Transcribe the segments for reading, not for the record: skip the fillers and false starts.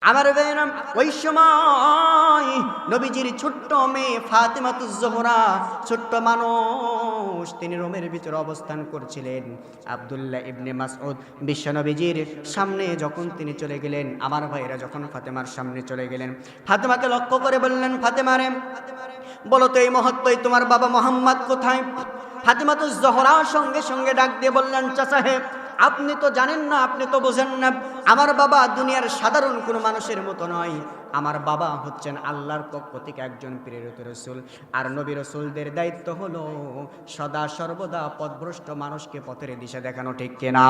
আমার বেনাম ওই সময় নবীজির ছোট্ট মেয়ে ফাতেমাতুজ জোহরা, ছোট্ট মানুষ, তিনি রোমের ভিতরে অবস্থান করছিলেন। আব্দুল্লাহ ইবনে মাসউদ বিশ্বনবীজির সামনে যখন তিনি চলে গেলেন, আমার ভাইরা যখন ফাতেমার সামনে চলে গেলেন, ফাতেমাকে লক্ষ্য করে বললেন, ফাতেমা রে, বলো তো এই মুহূর্তে তোমার বাবা মোহাম্মদ কোথায়? ফাতেমাতুজ জোহরা সঙ্গে সঙ্গে ডাক দিয়ে বললেন, চাচা হে, আপনি তো জানেন না, আপনি তো বোঝেন না, আমার বাবা দুনিয়ার সাধারণ কোনো মানুষের মতো নয়। আমার বাবা হচ্ছেন আল্লাহর পক্ষ থেকে একজন প্রেরিত রাসূল। আর নবী রাসূলদের দায়িত্ব হলো সদা সর্বদা পথভ্রষ্ট মানুষকে পথের দিশা দেখানো, ঠিক কিনা?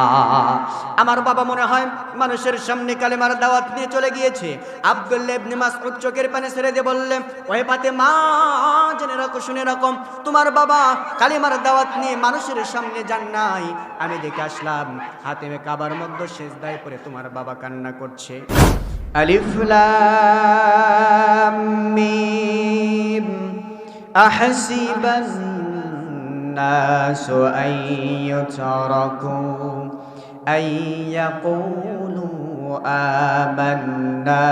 আমার বাবা মনে হয় মানুষের সামনে কালেমার দাওয়াত নিয়ে চলে গিয়েছে। আব্দুল্লাহ ইবনে মাসউদ চোখের পানি ছেড়ে দিয়ে বললেন, ওহে ফাতেমা, জেনে রাখো, শুনে রাখো, তোমার বাবা কালেমার দাওয়াত নিয়ে মানুষের সামনে যান নাই, আমি দেখে আসলাম হাতেমে কাবার মধ্যে সেজদায় পড়ে তোমার বাবা কান্না করছে। আলিফ লাম মিম আহসিবান নাসু আইয়ুতরাকু আইয়াকুলু আমান্না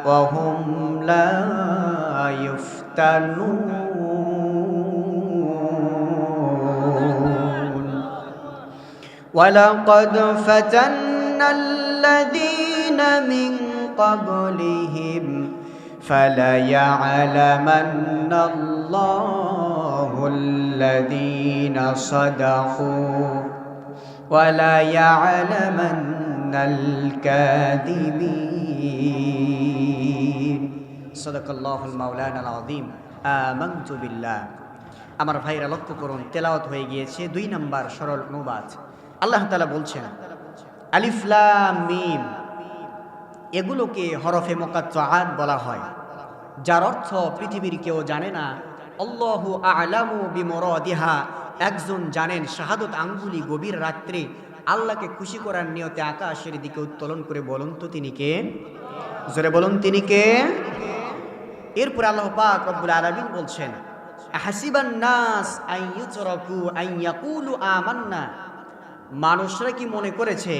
ওয়া হুম লা ইফতানুন ওয়ালাকাদ ফাতান্নাল লাযীনা মিন قبلهم فليعلمن الله الذين صدقوا وليعلمن الكاذبين صدق الله المولانا العظيم آمنت بالله। আমার ভাইরা লক্ষ্য করুন, তেলাওয়াত হয়ে গিয়েছে 2 নম্বর সরল অনুবাদ। আল্লাহ তাআলা বলছেন আলিফ লাম মিম, এগুলোকে হরফে মুকাত্তাআত বলা হয়, যার অর্থ পৃথিবীর কেউ জানে না। আল্লাহু আ'লামু বিমুরাদিহা, একজন জানেন। শাহাদত আঙ্গুলি গভীর রাত্রে আল্লাহকে খুশি করার নিয়তে আকাশের দিকে উত্তোলন করে বলুন তো তিনি কে? জোরে বলুন, তিনি কে? এরপর আল্লাহ পাক রব্বুল আলামিন বলছেন, হাসিবান নাস আন ইউতরাকু আন ইয়াকুলু আমান্না, মানুষরা কি মনে করেছে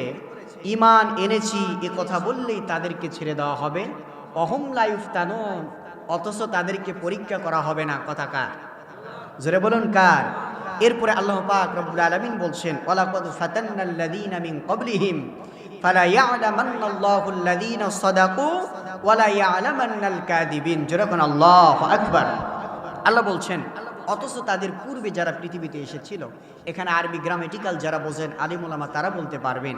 ঈমান এনেছি এ কথা বললেই তাদেরকে ছেড়ে দেওয়া হবে? অহুম লা ইফতানুন, অথচ তাদেরকে পরীক্ষা করা হবে না। কথা কার? জোরে বলুন, কার? এরপরে আল্লাহ পাক রব্বুল আলামিন বলছেন, ওয়ালাকাদ ফাতান্নাল লাযীনা মিন ক্বাবলিহিম ফালা ইয়া'লামান্নাল্লাহুল লাযীনা সাদাকু ওয়ালা ইয়া'লামান্নাল কাযিবিন। জোরে বলুন আল্লাহু আকবার। আল্লাহ বলছেন, অথচ তাদের পূর্বে যারা পৃথিবীতে এসেছিল, এখানে আরবি গ্রামেটিক্যাল যারা বোঝেন আলিম উলামা তারা বলতে পারবেন,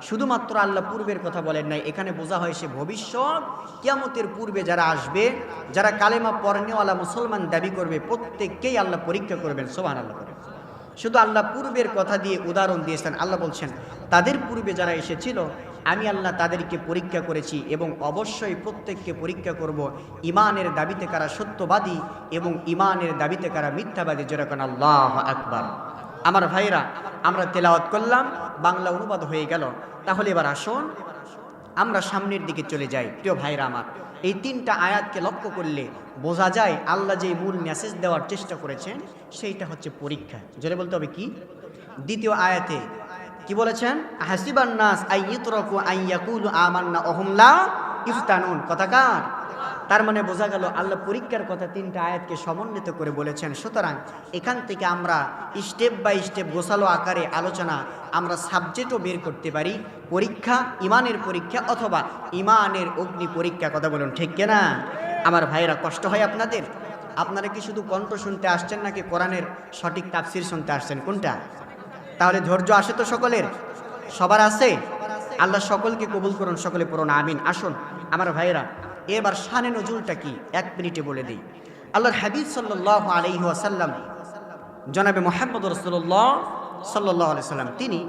শুধুমাত্র আল্লাহ পূর্বের কথা বলেন নাই, এখানে বোঝা হয় সে ভবিষ্যৎ কিয়ামতের পূর্বে যারা আসবে, যারা কালেমা পড়নেওয়ালা মুসলমান দাবি করবে, প্রত্যেককেই আল্লাহ পরীক্ষা করবেন। সুবহানাল্লাহ করে শুধু আল্লাহ পূর্বের কথা দিয়ে উদাহরণ দিয়েছেন। আল্লাহ বলছেন তাদের পূর্বে যারা এসেছিল আমি আল্লাহ তাদেরকে পরীক্ষা করেছি এবং অবশ্যই প্রত্যেককে পরীক্ষা করব ঈমানের দাবিতে কারা সত্যবাদী এবং ঈমানের দাবিতে কারা মিথ্যাবাদী। যেরকম আল্লাহু আকবার। আমার ভাইরা, আমরা তেলাওয়াত করলাম, বাংলা অনুবাদ হয়ে গেল। তাহলে এবার আসুন আমরা সামনের দিকে চলে যাই। প্রিয় ভাইরা আমার, এই 3টা আয়াতকে লক্ষ্য করলে বোঝা যায় আল্লাহ যে মূল মেসেজ দেওয়ার চেষ্টা করেছেন সেইটা হচ্ছে পরীক্ষা। জোরে বলতে হবে কি? দ্বিতীয় আয়াতে কি বলেছেন? হাসিবান নাস আন ইউতরাকু আন ইয়াকুলু আমান্না ওয়া হুম লা ইফতানুন। কথা কার? তার মানে বোঝা গেল আল্লাহ পরীক্ষার কথা 3টা আয়াতকে সমন্বিত করে বলেছেন। সুতরাং এখান থেকে আমরা স্টেপ বাই স্টেপ গোছালো আকারে আলোচনা, আমরা সাবজেক্টও বের করতে পারি। পরীক্ষা, ঈমানের পরীক্ষা অথবা ঈমানের অগ্নি পরীক্ষা। কথা বলুন, ঠিক কিনা? আমার ভাইরা, কষ্ট হয় আপনাদের? আপনারা কি শুধু কণ্ঠ শুনতে আসছেন নাকি কোরআনের সঠিক তাফসীর শুনতে আসছেন? কোনটা? তাহলে ধৈর্য আসে তো সকলের? সবার আছে? আল্লাহ সকলকে কবুল করুন। সকলে পড়ুন আমিন। আসুন আমার ভাইরা, এবার শানে নজুলটা কি 1 মিনিটে বলে দিই। আল্লাহর হাবিব সাল্লাল্লাহু আলাইহি ওয়াসাল্লাম জনাবে মুহাম্মদ রাসূলুল্লাহ সাল্লাল্লাহু আলাইহি সাল্লাম, তিনি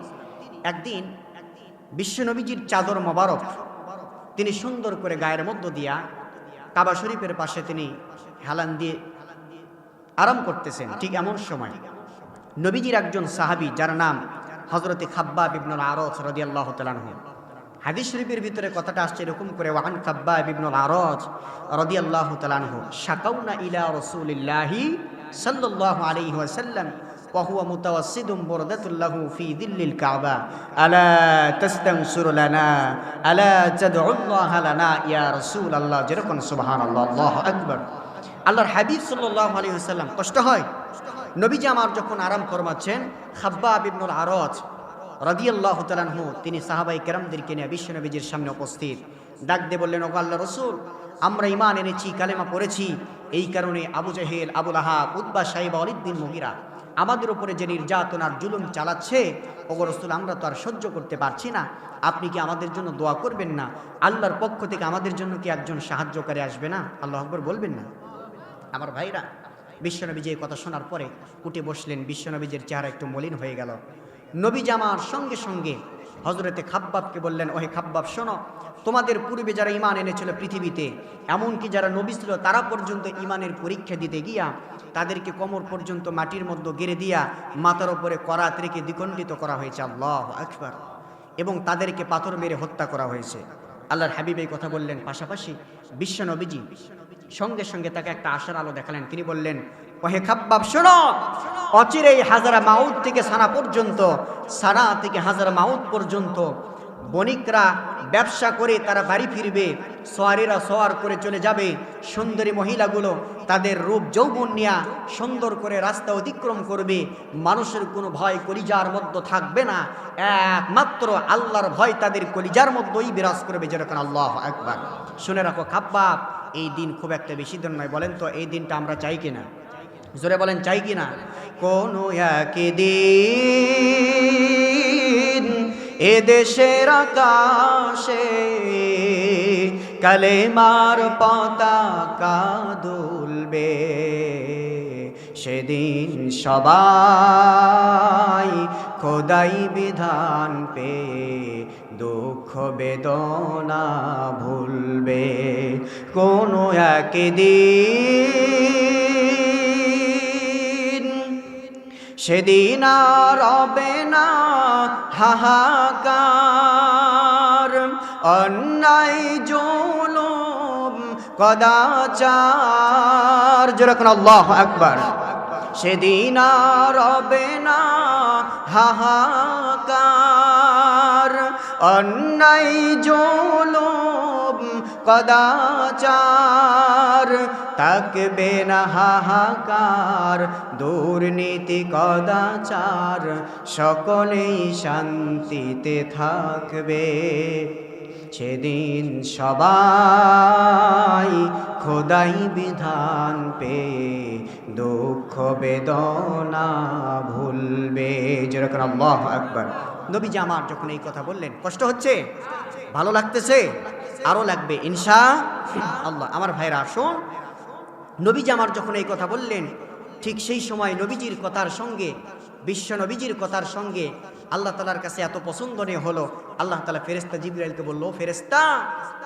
একদিন বিশ্বনবীজির চাদর মোবারক তিনি সুন্দর করে গায়ের মধ্য দিয়া কাবা শরীফের পাশে তিনি হেলান দিয়ে আরাম করতেছেন। ঠিক এমন সময় নবীজির একজন সাহাবী যার নাম হযরতে খাব্বাব ইবনুল আরাজ রাদিয়াল্লাহু তাআলা আনহু, হাদিস শরীফের ভিতরে কথাটা আসছে এরকম করে, ওয়ান খাব্বাব ইবনুল আরাজ রাদিয়াল্লাহু তাআলা আনহু শাকাউনা ইলা রাসূলিল্লাহি সাল্লাল্লাহু আলাইহি ওয়াসাল্লাম ওয়া হুয়া মুতাওয়াসসিদুম বুরদাতুল্লাহু ফি দিল্লিল কাবা আলা তাস্তানসিরু লানা আলা তাদউল্লাহ লানা ইয়া রাসূলুল্লাহ। যেরকম সুবহানাল্লাহ, আল্লাহু আকবার। আল্লাহর হাবিব সাল্লাল্লাহু আলাইহি ওয়াসাল্লাম কষ্ট হয়, নবীজি আমার যখন আরাম ফরমাচ্ছেন, খাব্বাব ইবনুল আরাজ রাদিয়াল্লাহু তাআলা আনহু তিনি সাহাবায়ে কেরামদেরকে নিয়ে বিশ্ব নবীজির সামনে উপস্থিত, ডাক দিয়ে বললেন, ওগো আল্লাহর রাসূল, আমরা ঈমান এনেছি, কালেমা পড়েছি, এই কারণে আবু জেহেল, আবু লাহাব, উতবা, শাইবা, ওয়ালিদ বিন মুগীরা আমাদের উপরে যে নির্যাতনার জুলুম চালাচ্ছে, ওগো রাসূল আমরা তো আর সহ্য করতে পারছি না, আপনি কি আমাদের জন্য দোয়া করবেন না? আল্লাহর পক্ষ থেকে আমাদের জন্য কি একজন সাহায্যকারী আসবে না? আল্লাহু আকবার বলবেন না? আমার ভাইরা, বিশ্বনবীজি এই কথা শোনার পরে উঠে বসলেন। বিশ্বনবীজির চেহারা একটু মলিন হয়ে গেল। নবীজি আমার সঙ্গে সঙ্গে হযরতে খাব্বাবকে বললেন, ওহে খাব্বাব শোনো, তোমাদের পূর্বে যারা ঈমান এনেছিল পৃথিবীতে, এমনকি যারা নবী ছিল তারা পর্যন্ত ঈমানের পরীক্ষা দিতে গিয়া তাদেরকে কোমর পর্যন্ত মাটির মধ্যে গেড়ে দিয়া মাথার উপরে করাত রেখে দ্বিখণ্ডিত করা হয়েছে, আল্লাহু আকবার, এবং তাদেরকে পাথর মেরে হত্যা করা হয়েছে। আল্লাহর হাবিব এই কথা বললেন, পাশাপাশি বিশ্বনবীজি সঙ্গে সঙ্গে তাকে একটা আশার আলো দেখালেন। তিনি বললেন, ওহে খাব্বাব শোনো, অচিরেই হাজারা মাউদ থেকে সানা পর্যন্ত, সানা থেকে হাজারা মাউদ পর্যন্ত বণিকরা ব্যবসা করে তারা বাড়ি ফিরবে, সোয়ারিরা সোয়ার করে চলে যাবে, সুন্দরী মহিলাগুলো তাদের রূপ যৌবন নিয়ে সুন্দর করে রাস্তা অতিক্রম করবে, মানুষের কোনো ভয় কলিজার মধ্যে থাকবে না, একমাত্র আল্লাহর ভয় তাদের কলিজার মধ্যেই বিরাজ করবে, যেরকম আল্লাহু আকবার। শুনে রাখো খাব্বাব, এই দিন খুব একটা বেশি দিন নয়, বলেন তো এই দিনটা আমরা চাই কিনা? জোরে বলেন, চাই কিনা? কোন একদিন এদেশের আকাশে কালেমার পতাকা দুলবে, সেদিন সবাই খোদাই বিধান পে দুঃখ বেদনা ভুলবে। কোন একদিন সেদিন আর রবে না হাহাকার, অন্যায় জুলুম কদাচার, যেরকম আল্লাহু আকবার। সেদিন আর রবে না হাহাকার, অন্যায় জুলুম কদাচার, থাকবে না হাহাকার, দুর্নীতি কদাচার, সকলেই শান্তিতে থাকবে, সেদিন সবাই খোদাই বিধান পে দুঃখ বেদনা ভুলবে, যেরকম আল্লাহু আকবার। নবীজি আমার যখন এই কথা বললেন, কষ্ট হচ্ছে, ভালো লাগতেছে, আরো লাগবে ইনশাআল্লাহ। আমার ভাইরা আসুন, নবীজি আমার যখন এই কথা বললেন, ঠিক সেই সময় নবীজির কথার সঙ্গে, বিশ্ব নবীজির কথার সঙ্গে আল্লাহ তাআলার কাছে এত পছন্দনীয় হলো, আল্লাহ তাআলা ফেরেশতা জিবরাইলকে বলল, ফেরেশতা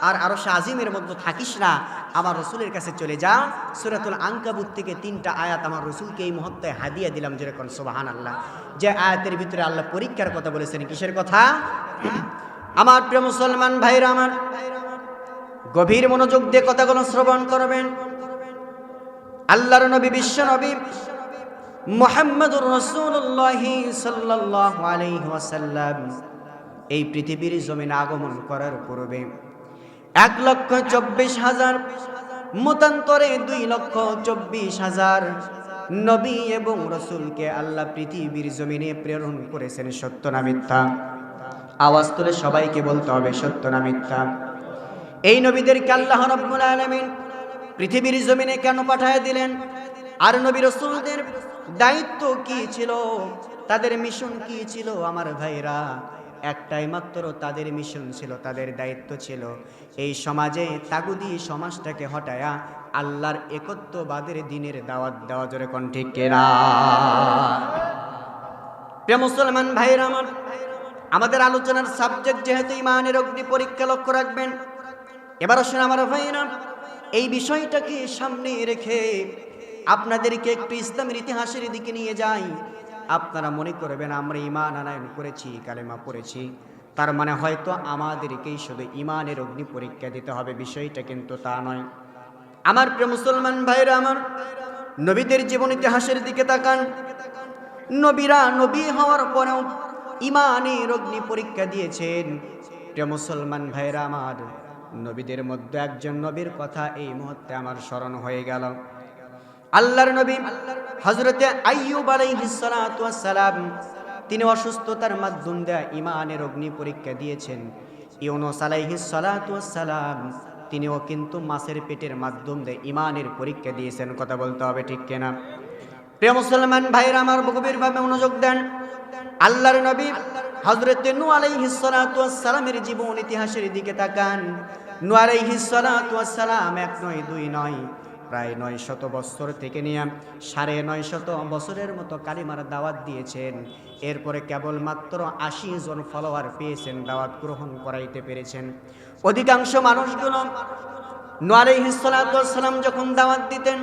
আর আরশে আজিমের মধ্যে থাকিস না, আমার রসুলের কাছে চলে যা, সূরাতুল আনকাবুত থেকে 3টা আয়াত আমার রসুলকে এই মুহূর্তে হাদিয়া দিলাম, যেরকম সুবহানাল্লাহ। যে আয়াতের ভিতরে আল্লাহ পরীক্ষার কথা বলেছেন, কিসের কথা? আমার প্রিয় মুসলমান ভাইরা আমার, গভীর মনোযোগ দিয়ে কথাগুলো শ্রবণ করবেন। আল্লাহর নবী, বিশ্ব নবী মুহাম্মদুর রাসূলুল্লাহ সাল্লাল্লাহু আলাইহি ওয়াসাল্লাম এই পৃথিবীর জমিনে আগমন করার পূর্বে 1,24,000 মতান্তরে 2,24,000 নবী এবং রাসূলকে আল্লাহ পৃথিবীর জমিনে প্রেরণ করেছেন। সত্য না মিথ্যা? আওয়াজ তুলে সবাইকে বলতে হবে, সত্য না মিথ্যা? এই নবীদেরকে আল্লাহ রাব্বুল আলামিন পৃথিবীর জমিনে কেন পাঠায় দিলেন? আর নবী রাসূলদের দায়িত্ব কি ছিল, তাদের মিশন কি ছিল? আমার ভাইরা, একটাই মাত্র তাদের মিশন ছিল, তাদের দায়িত্ব ছিল এই সমাজে তাগুদি সমাজটাকে হটায়া আল্লাহর একত্ববাদের দিনের দাওয়াত দেওয়া। জোরে কোন ঠিক কিনা? প্রিয় মুসলমান ভাইরা আমার, আমাদের আলোচনার সাবজেক্ট যেহেতু ঈমানের অগ্নি পরীক্ষা, লক্ষ্য রাখবেন। এবার আসুন আমার ভাইরা, এই বিষয়টাকে সামনে রেখে আপনাদেরকে একটু ইসলামের ইতিহাসের দিকে নিয়ে যাই। আপনারা মনে করবেন আমরা ঈমান আনয়ন করেছি, কালেমা পড়েছি, তার মানে হয়তো আমাদেরকেই শুধু ঈমানের অগ্নি পরীক্ষা দিতে হবে, বিষয়টা কিন্তু তা নয়। আমার প্রিয় মুসলমান ভাইরা আমার, নবীদের জীবন ইতিহাসের দিকে তাকান। নবীরা নবী হওয়ার পরেও ইমানের অগ্নি পরীক্ষা দিয়েছেন। প্রিয় মুসলমান ভাইরা আমার, নবীদের মধ্যে একজন নবীর কথা এই মুহূর্তে আমার স্মরণ হয়ে গেল। আল্লাহর নবী হযরতে আইয়ুব আলাইহিস সালাতু ওয়াস সালাম, তিনি অসুস্থতার মাধ্যম দিয়ে ইমানের অগ্নি পরীক্ষা দিয়েছেন। ইউনূস আলাইহিস সালাতু ওয়াস সালাম, তিনিও কিন্তু মাছের পেটের মাধ্যম দিয়ে ইমানের পরীক্ষা দিয়েছেন। কথা বলতে হবে ঠিক কিনা? প্রিয় মুসলমান ভাইরা আমার, গভীরভাবে মনোযোগ দেন। আল্লাহর নবী হযরতে নূহ আলাইহিস সালাতু ওয়াস সালামের জীবন ইতিহাসের দিকে তাকান। নূহ আলাইহিস সালাতু ওয়াস সালাম এক নয় দুই নয়, প্রায় 900 বছর থেকে নিয়ে 950 বছরের মতো কালিমার দাওয়াত দিয়েছেন। এরপরে কেবলমাত্র 80 জন ফলোয়ার পেয়েছেন, দাওয়াত গ্রহণ করাইতে পেরেছেন। অধিকাংশ মানুষগুলো নূহ আলাইহিস সালাতু ওয়াস সালাম যখন দাওয়াত দিতেন,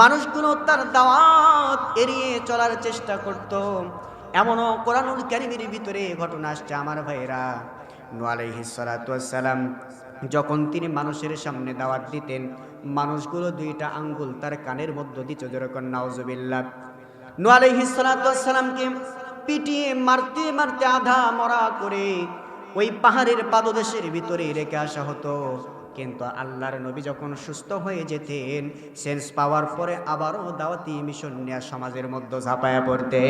মানুষগুলো তার দাওয়াত এড়িয়ে চলার চেষ্টা করত। এমনও কোরআনুল কারীমের ভিতরে ঘটনা আসছে আমার ভাইরা। নূহ আলাইহিস সালাতু ওয়াস সালাম যখন তিনি মানুষের সামনে দাওয়াত দিতেন, মানুষগুলো 2টা আঙ্গুল তার কানের মধ্যে দিত, যেরকম নাউজুবিল্লাহ। নূহ আলাইহিস সালাতু ওয়াস সালামকে পিটিয়ে মারতে মারতে আধা মরা করে ওই পাহাড়ের পাদদেশের ভিতরে রেখে আসা হতো। কিন্তু আল্লাহর নবী যখন সুস্থ হয়ে যেতেন, সেন্স পাওয়ার পরে আবারও দাওয়াতি মিশন নিয়ে সমাজের মধ্যে ঝাঁপায়া পড়তে।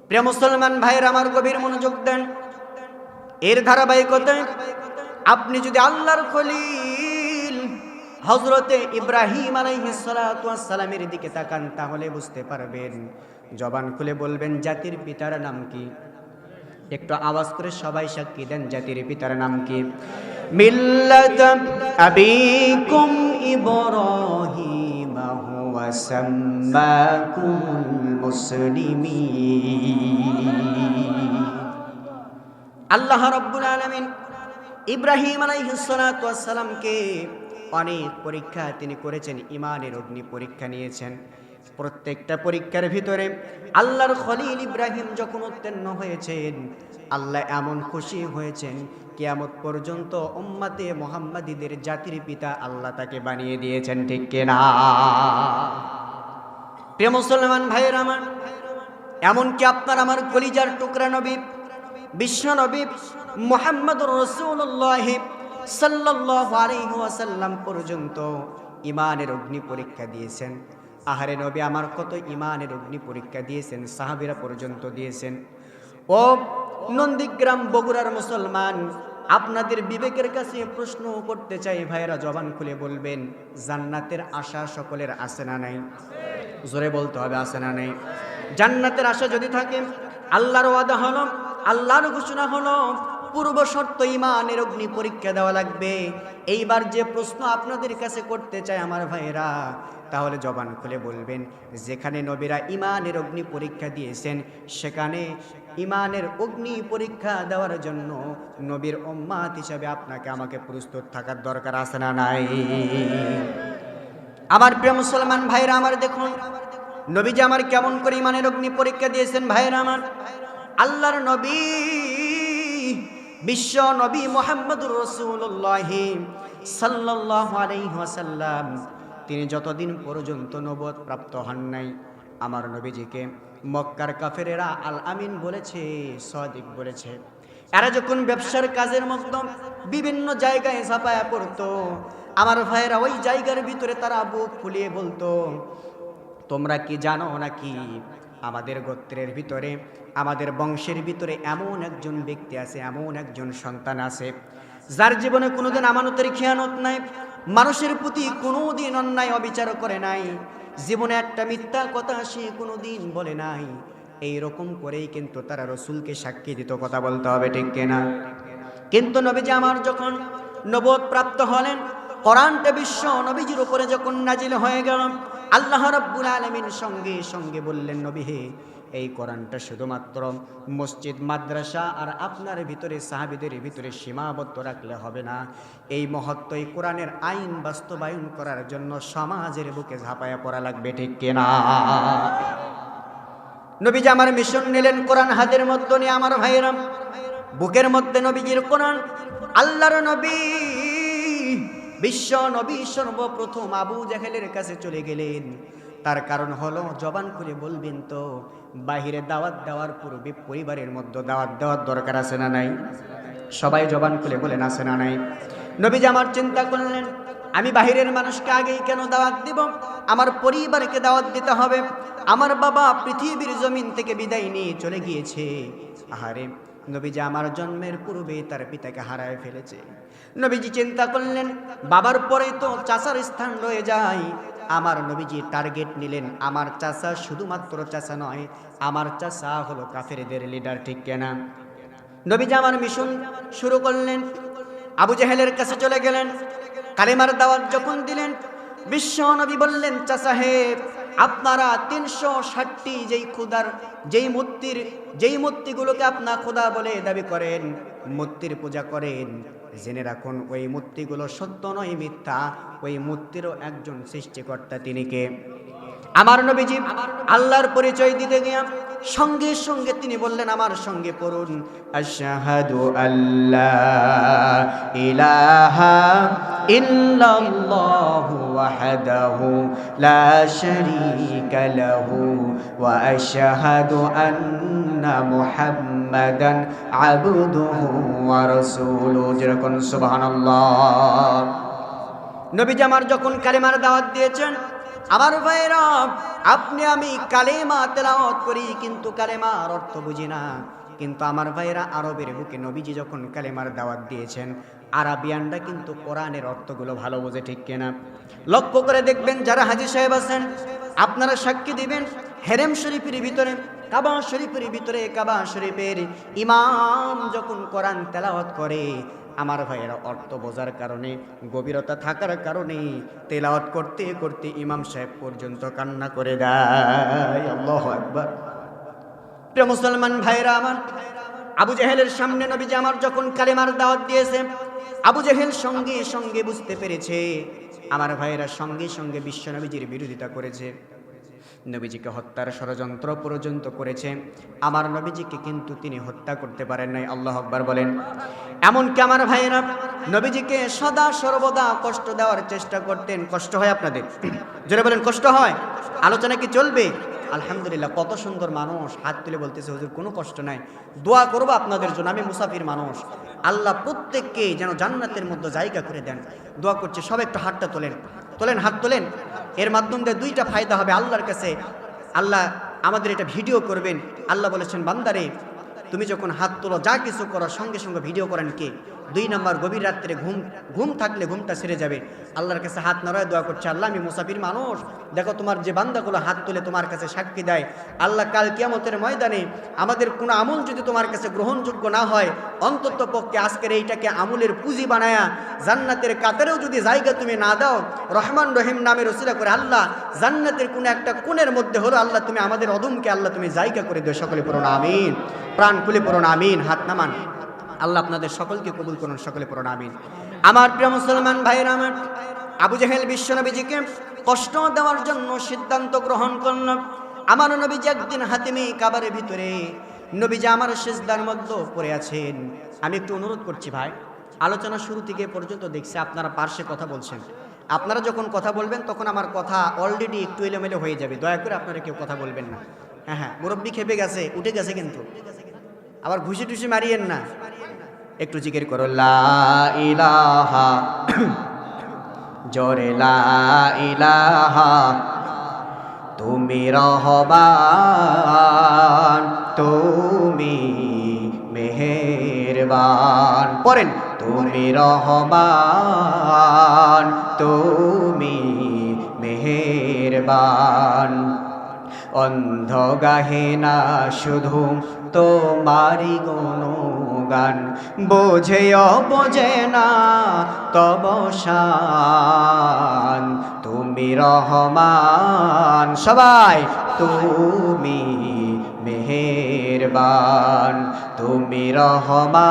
প্রিয় মুসলমান ভাইয়ের আমার, গভীর মনোযোগ দেন। এর ধারাবাহিকতায় আপনি যদি আল্লাহর খলিল হযরতে ইব্রাহিম আলাইহিস সালাতু ওয়াস সালামের দিকে তাকান, তাহলে বুঝতে পারবেন। জবান খুলে বলবেন, জাতির পিতার নাম কি? একটু আওয়াজ করে সবাই সাক্ষী দেন, জাতির পিতার নাম কি? মিল্লাত আবিকুম ইব্রাহিম হুয়া সাম্মাকুমুল মুসলিমিন। আল্লাহ রাব্বুল আলামিন ইব্রাহিম আলাইহিস সালাতু ওয়াস সালামকে অনেক পরীক্ষা তিনি করেছেন, ইমানের অগ্নি পরীক্ষা নিয়েছেন। প্রত্যেকটা পরীক্ষার ভিতরে আল্লাহর খলিল ইব্রাহিম যখন উত্তীর্ণ হয়েছেন, আল্লাহ এমন খুশি হয়েছেন, কিয়ামত পর্যন্ত উম্মতে মুহাম্মাদীদের জাতির পিতা আল্লাহ তাকে বানিয়ে দিয়েছেন। ঠিক কিনা? প্রিয় মুসলমান ভাইয়ের আমার, এমনকি আপনার আমার কলিজার টুকরা নবী বিশ্ব নবী মুহাম্মদুর রাসূলুল্লাহ সাল্লাল্লাহু আলাইহি ওয়াসাল্লাম পর্যন্ত ইমানের অগ্নি পরীক্ষা দিয়েছেন। আহারে নবী আমার কত ইমানের অগ্নি পরীক্ষা দিয়েছেন, সাহাবীরা পর্যন্ত দিয়েছেন। ও নন্দীগ্রাম বগুড়ার মুসলমান, আপনাদের বিবেকের কাছে প্রশ্ন করতে চাই ভাইরা, জবান খুলে বলবেন, জান্নাতের আশা সকলের আছে না নাই? জোরে বলতে হবে, আছে না নাই? জান্নাতের আশা যদি থাকে, আল্লাহর ওয়াদা হলো, আল্লাহর ঘোষণা হলো, পূর্ব শর্ত ইমানের অগ্নি পরীক্ষা দেওয়া লাগবে। এইবার যে প্রশ্ন আপনাদের কাছে করতে চাই আমার ভাইরা, তাহলে জবান খুলে বলবেন, যেখানে নবীরা ইমানের অগ্নি পরীক্ষা দিয়েছেন, সেখানে ইমানের অগ্নি পরীক্ষা দেওয়ার জন্য নবীর উম্মত হিসাবে আপনাকে আমাকে প্রস্তুত থাকার দরকার আছে না নাই? আমার প্রিয় মুসলমান ভাইরা আমার, দেখুন নবী যে আমার কেমন করে ইমানের অগ্নি পরীক্ষা দিয়েছেন। ভাইরা আমার, আল্লাহর নবী বিশ্ব নবী মুহাম্মদুর রাসূলুল্লাহ সাল্লাল্লাহু আলাইহি ওয়াসাল্লাম, তিনি যতদিন পর্যন্ত নবুয়ত প্রাপ্ত হন নাই, আমার নবীজিকে মক্কার কাফেরেরা আল আমিন বলেছে, সাদিক বলেছে। এরা যখন ব্যবসার কাজের মধ্যে বিভিন্ন জায়গায় ঝাঁপায়া পড়তো, আমার ভাইয়েরা ওই জায়গার ভিতরে তারা বুক ফুলিয়ে বলতো, তোমরা কি জানো নাকি আমাদের গোত্রের ভিতরে, আমাদের বংশের ভিতরে এমন একজন ব্যক্তি আছে, এমন একজন সন্তান আছে, যার জীবনে কোনোদিন আমানতের খেয়ানত নাই, মানুষের প্রতি কোনোদিন অন্যায় অবিচার করে নাই, জীবনে একটা মিথ্যা কথা সে কোনোদিন বলে নাই। এইরকম করেই কিন্তু তারা রসুলকে সাক্ষী দিত। কথা বলতে হবে ঠিক কিনা? কিন্তু নবীজি আমার যখন নবুয়ত প্রাপ্ত হলেন, কোরআনটা বিশ্ব নবীজির উপরে যখন নাজিল হয়ে গেল, আল্লাহ রাব্বুল আলামিন সঙ্গে সঙ্গে বললেন, নবী হে, এই কোরআনটা শুধুমাত্র মসজিদ মাদ্রাসা আর আপনার ভিতরে সাহাবীদের ভিতরে সীমাবদ্ধ রাখলে হবে না, এই মহত্বই কোরআনের আইন বাস্তবায়ন করার জন্য সমাজের বুকে ঝাঁপায়া পড়া লাগবে। ঠিক কিনা? নবীজি আমার মিশন নিলেন, কোরআন হাতের মধ্যে নিয়ে আমার ভাইয়েরা, বুকের মধ্যে নবীজির কোরআন। আল্লাহর নবী বিশ্ব নবী সর্বপ্রথম আবু জাহেলের কাছে চলে গেলেন। তার কারণ হলো জবান খুলে বলবেন তো, বাহিরে দাওয়াত দেওয়ার পূর্বে পরিবারের মধ্যে দাওয়াত দেওয়ার দরকার আছে না নাই? সবাই জবান খুলে বলেন আছে না নাই? নবীজি আমার চিন্তা করলেন, আমি বাহিরের মানুষকে আগেই কেন দাওয়াত দিব? আমার পরিবারকে দাওয়াত দিতে হবে। আমার বাবা পৃথিবীর জমিন থেকে বিদায় নিয়ে চলে গিয়েছে। আহারে, নবীজি আমার জন্মের পূর্বে তার পিতাকে হারায় ফেলেছে। নবীজি চিন্তা করলেন, বাবার পরে তো চাচার স্থান রয়ে যায়। আমার নবীজি টার্গেট নিলেন, আমার চাচা শুধুমাত্র চাচা নয়, আমার চাচা হলো কাফেরদের লিডার, ঠিক কেনা? নবীজি আমার মিশন শুরু করলেন। আবু জেহেলের কাছে চলে গেলেন, কালেমার দাওয়াত যখন দিলেন, বিশ্ব নবী বললেন, চাচা হে, আপনারা 360টি যেই মূর্তিগুলোকে আপনার খোদা বলে দাবি করেন, মূর্তির পূজা করেন, জেনে রাখুন ওই মূর্তিগুলো সত্য নয়, মিথ্যা। ওই মূর্তিরও একজন সৃষ্টিকর্তা, তিনি কে? আমার নবীজি আল্লাহর পরিচয় দিতে গিয়া সঙ্গে সঙ্গে তিনি বললেন, আমার সঙ্গে পড়ুন, আশহাদু আল্লা ইলাহা ইল্লাল্লাহু ওয়াহদাহু লা শারীকা লাহু ওয়া আশহাদু আন্না মুহাম্মাদান আবদুহু ওয়া রাসূলুহু। যেরকম সুবহানাল্লাহ। নবীজি আমার যখন কালেমার দাওয়াত দিয়েছেন, আমার ভাইরা, আপনি আমি কালেমা তেলাওয়াত করি কিন্তু কালেমার অর্থ বুঝি না। কিন্তু আমার ভাইরা, আরবের বুকে নবীজি যখন কালেমার দাওয়াত দিয়েছেন, আরাবিয়ানরা কিন্তু কোরআনের অর্থগুলো ভালো বোঝে, ঠিক কিনা? লক্ষ্য করে দেখবেন, যারা হাজী সাহেব আছেন, আপনারা সাক্ষী দিবেন, হেরেম শরীফের ভিতরে, কাবা শরীফের ভিতরে, কাবা শরীফের ইমাম যখন কোরআন তেলাওয়াত করে, আমার ভাইয়েরা অর্থ বোঝার কারণে, গভীরতা থাকার কারণে তেলাওয়াত করতে করতে ইমাম সাহেব পর্যন্ত কান্না করে দেয়। আল্লাহু আকবার। প্রিয় মুসলমান ভাইরা আমার, আবু জেহেলের সামনে নবীজি আমার যখন কালেমার দাওয়াত দিয়েছে, আবু জেহেল সঙ্গে সঙ্গে বুঝতে পেরেছে, আমার ভাইয়েরা সঙ্গে সঙ্গে বিশ্ব নবীজির বিরোধিতা করেছে, নবীজিকে হত্যার ষড়যন্ত্র পর্যন্ত করেছে। আমার নবীজিকে কিন্তু তিনি হত্যা করতে পারেন নাই। আল্লাহু আকবার বলেন। এমনকি আমার ভাইয়েরা নবীজিকে সদা সর্বদা কষ্ট দেওয়ার চেষ্টা করতেন। কষ্ট হয় আপনাদের? জোরে বলেন, কষ্ট হয়? আলোচনা কি চলবে? আলহামদুলিল্লাহ, কত সুন্দর মানুষ হাত তুলে বলতেছে, হুজুর কোনো কষ্ট নাই, দোয়া করবো আপনাদের জন্য, আমি মুসাফির মানুষ, আল্লাহ প্রত্যেককে যেন জান্নাতের মধ্যে জায়গা করে দেন, দোয়া করছে। সব একটু হাতটা তোলেন, হাত তোলেন। এর মাধ্যমে দুইটা ফায়দা হবে আল্লাহর কাছে। আল্লাহ আমাদের এটা ভিডিও করবেন। আল্লাহ বলেছেন, বান্দারে তুমি যখন হাত তোলো, যা কিছু করো সঙ্গে সঙ্গে ভিডিও করেন কে? 2 নম্বর, গভীর রাত্রে ঘুম থাকলে ঘুমটা ছেড়ে যাবে। আল্লাহর কাছে হাত নাড়ায় দোয়া করছে, আল্লাহ আমি মুসাফির মানুষ, দেখো তোমার যে বান্দাগুলো হাত তুলে তোমার কাছে সাক্ষী দেয়, আল্লাহ কাল কিয়ামতের ময়দানে আমাদের কোনো আমল যদি তোমার কাছে গ্রহণযোগ্য না হয়, অন্তত পক্ষে আজকের এইটাকে আমলের পুঁজি বানায়া জান্নাতের কাতারেও যদি জায়গা তুমি না দাও, রহমান রহিম নামের ওসিলা করে আল্লাহ জান্নাতের কোনো একটা কোণের মধ্যে হলো আল্লাহ তুমি আমাদের অদমকে আল্লাহ তুমি জায়গা করে দিও। সকলে পড়ুন আমিন, প্রাণ খুলে পড়ুন আমিন, হাত নামান। আল্লাহ আপনাদের সকলকে কবুল করুন, সকলে পড়ুন আমিন। আমার প্রিয় মুসলমান ভাইরা আমার, আবু জেহেল বিশ্ব নবীজিকে কষ্ট দেওয়ার জন্য সিদ্ধান্ত গ্রহণ করল। আমার নবীজি একদিন হাতিমে কাবারের ভিতরে নবীজি আমার সিজদার মধ্যে পড়ে আছেন। আমি একটু অনুরোধ করছি ভাই, আলোচনা শুরু থেকে পর্যন্ত দেখছি আপনারা পার্শ্বে কথা বলছেন। আপনারা যখন কথা বলবেন তখন আমার কথা অলরেডি একটু এলোমেলো হয়ে যাবে, দয়া করে আপনারা কেউ কথা বলবেন না। হ্যাঁ, মুরব্বী খেপে গেছে, উঠে গেছে, কিন্তু আবার ঘুষি টুসি মারিয়েন না। একটু জিকির করো, লা ইলাহা, জোরে লা ইলাহা, তুমি রহমান, তুমি মেহেরবান। পড়েন, তুমি রহমান, তুমি মেহেরবান। অন্ধ গাহে না শুধু তোমারি গুণগান, বোঝেও বোঝে না তব শান। তুমি রহমান, সবাই তুমি মেহেরবান, তুমি রহমান,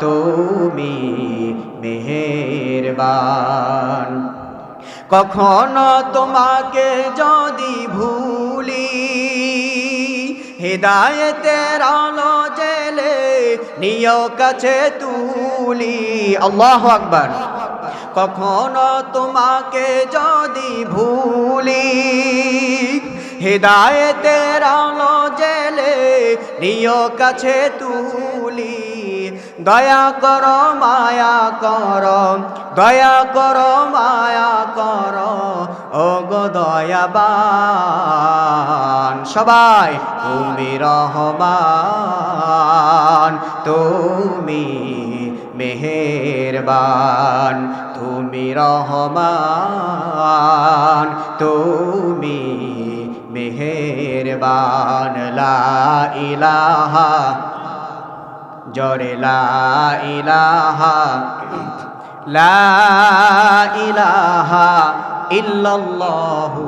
তুমি মেহেরবান। কখনো তোমাকে যদি ভুলি, হিদায়েতের আলো জেলে নিও কাছে তুলি। আল্লাহু আকবার। কখনো তোমাকে যদি ভুলি, হৃদায়তের আলো জেলে নিয় কাছে তুলি। দয়া করো মায়া করো, দয়া করো মায়া করো, ও গো দয়াবান। সবাই তুমি রহমান, তুমি মেহেরবান, তুমি রহমান, তুমি মেহেরবান। লা ইলাহা, জোরে লা ইলাহা, লা ইলাহা ইল্লাল্লাহু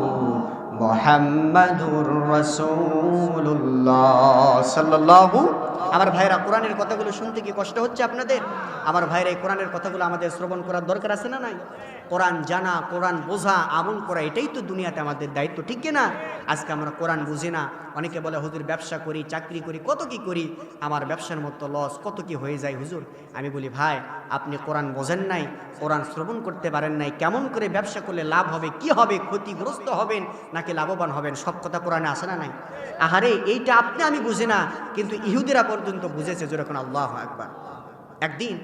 মুহাম্মাদুর রাসূলুল্লাহ সাল্লাল্লাহু। আমার ভাইরা, কোরআনের কথাগুলো শুনতে কি কষ্ট হচ্ছে আপনাদের? আমার ভাইরা, এই কোরআনের কথাগুলো আমাদের শ্রবণ করার দরকার আছে না নাই? কোরআন জানা, কোরআন বোঝা, আমল করা, এটাই তো দুনিয়াতে আমাদের দায়িত্ব, ঠিক না? আজকে আমরা কোরআন বুঝি না। অনেকে বলে হুজুর ব্যবসা করি, চাকরি করি, কত কি করি, আমার ব্যবসার মতো লস, কত কি হয়ে যায় হুজুর। আমি বলি ভাই, আপনি কোরআন বোঝেন নাই, কোরআন শ্রবণ করতে পারেন নাই। কেমন করে ব্যবসা করলে লাভ হবে, কি হবে, ক্ষতিগ্রস্ত হবেন নাকি লাভবান হবেন, সব কথা কোরআনে আসে না নাই? আহারে, এইটা আপনি আমি বুঝি না, কিন্তু ইহুদিরা পর্যন্ত বুঝেছে। যেরকম আল্লাহু আকবার। একদিন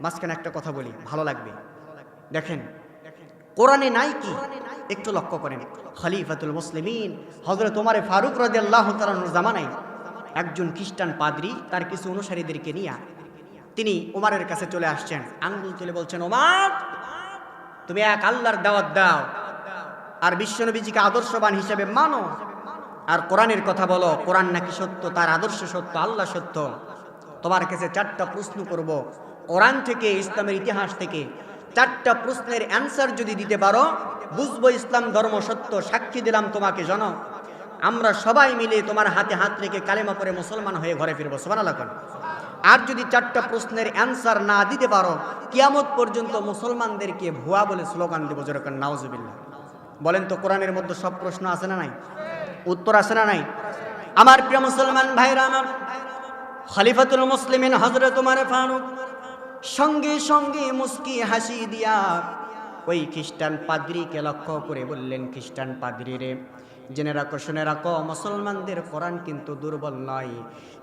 মাঝখানে একটা কথা বলি, ভালো লাগবে। দেখেন কোরআনে নাই কি, একটু লক্ষ্য করেন। খলিফাতুল মুসলিমিন হযরত ওমর ফারুক রাদিয়াল্লাহু তাআলার জামানায় একজন খ্রিস্টান পাদ্রী তার কিছু অনুসারীদেরকে নিয়ে তিনি ওমরের কাছে চলে আসছেন। আঙ্গুল তুলে বলছেন, ওমর, তুমি এক আল্লাহর দাওয়াত দাও, আর বিশ্বনবীজিকে আদর্শবান হিসেবে মানো, আর কোরআনের কথা বলো। কোরআন নাকি সত্য, তার আদর্শ সত্য, আল্লাহ সত্য। তোমার কাছে 4টা প্রশ্ন করব, কোরআন থেকে, ইসলামের ইতিহাস থেকে 4টা প্রশ্নের অ্যান্সার যদি দিতে পারো, বুঝবো ইসলাম ধর্ম সত্য। সাক্ষী দিলাম তোমাকে, জানো, আমরা সবাই মিলে তোমার হাতে হাত রেখে কালেমা পড়ে মুসলমান হয়ে ঘরে ফিরবো। সুবহানাল্লাহ। আর যদি 4টা প্রশ্নের অ্যান্সার না দিতে পারো, কিয়ামত পর্যন্ত মুসলমানদেরকে ভুয়া বলে স্লোগান দেবো, যেরকম নাউজুবিল্লাহ। বলেন তো, কোরআনের মধ্যে সব প্রশ্ন আছে না নাই? উত্তর আছে না নাই? আমার প্রিয় মুসলমান ভাইরা আমার, খলিফাতুল মুসলিমিন হযরত ওমর ফারুক সঙ্গে সঙ্গে মুস্কি হাসি দিয়া ওই খ্রিস্টান পাদ্রীকে লক্ষ্য করে বললেন, খ্রিস্টান পাদ্রী রে, জেনে রাখো, শুনে রাখো, মুসলমানদের কোরআন কিন্তু দুর্বল নয়।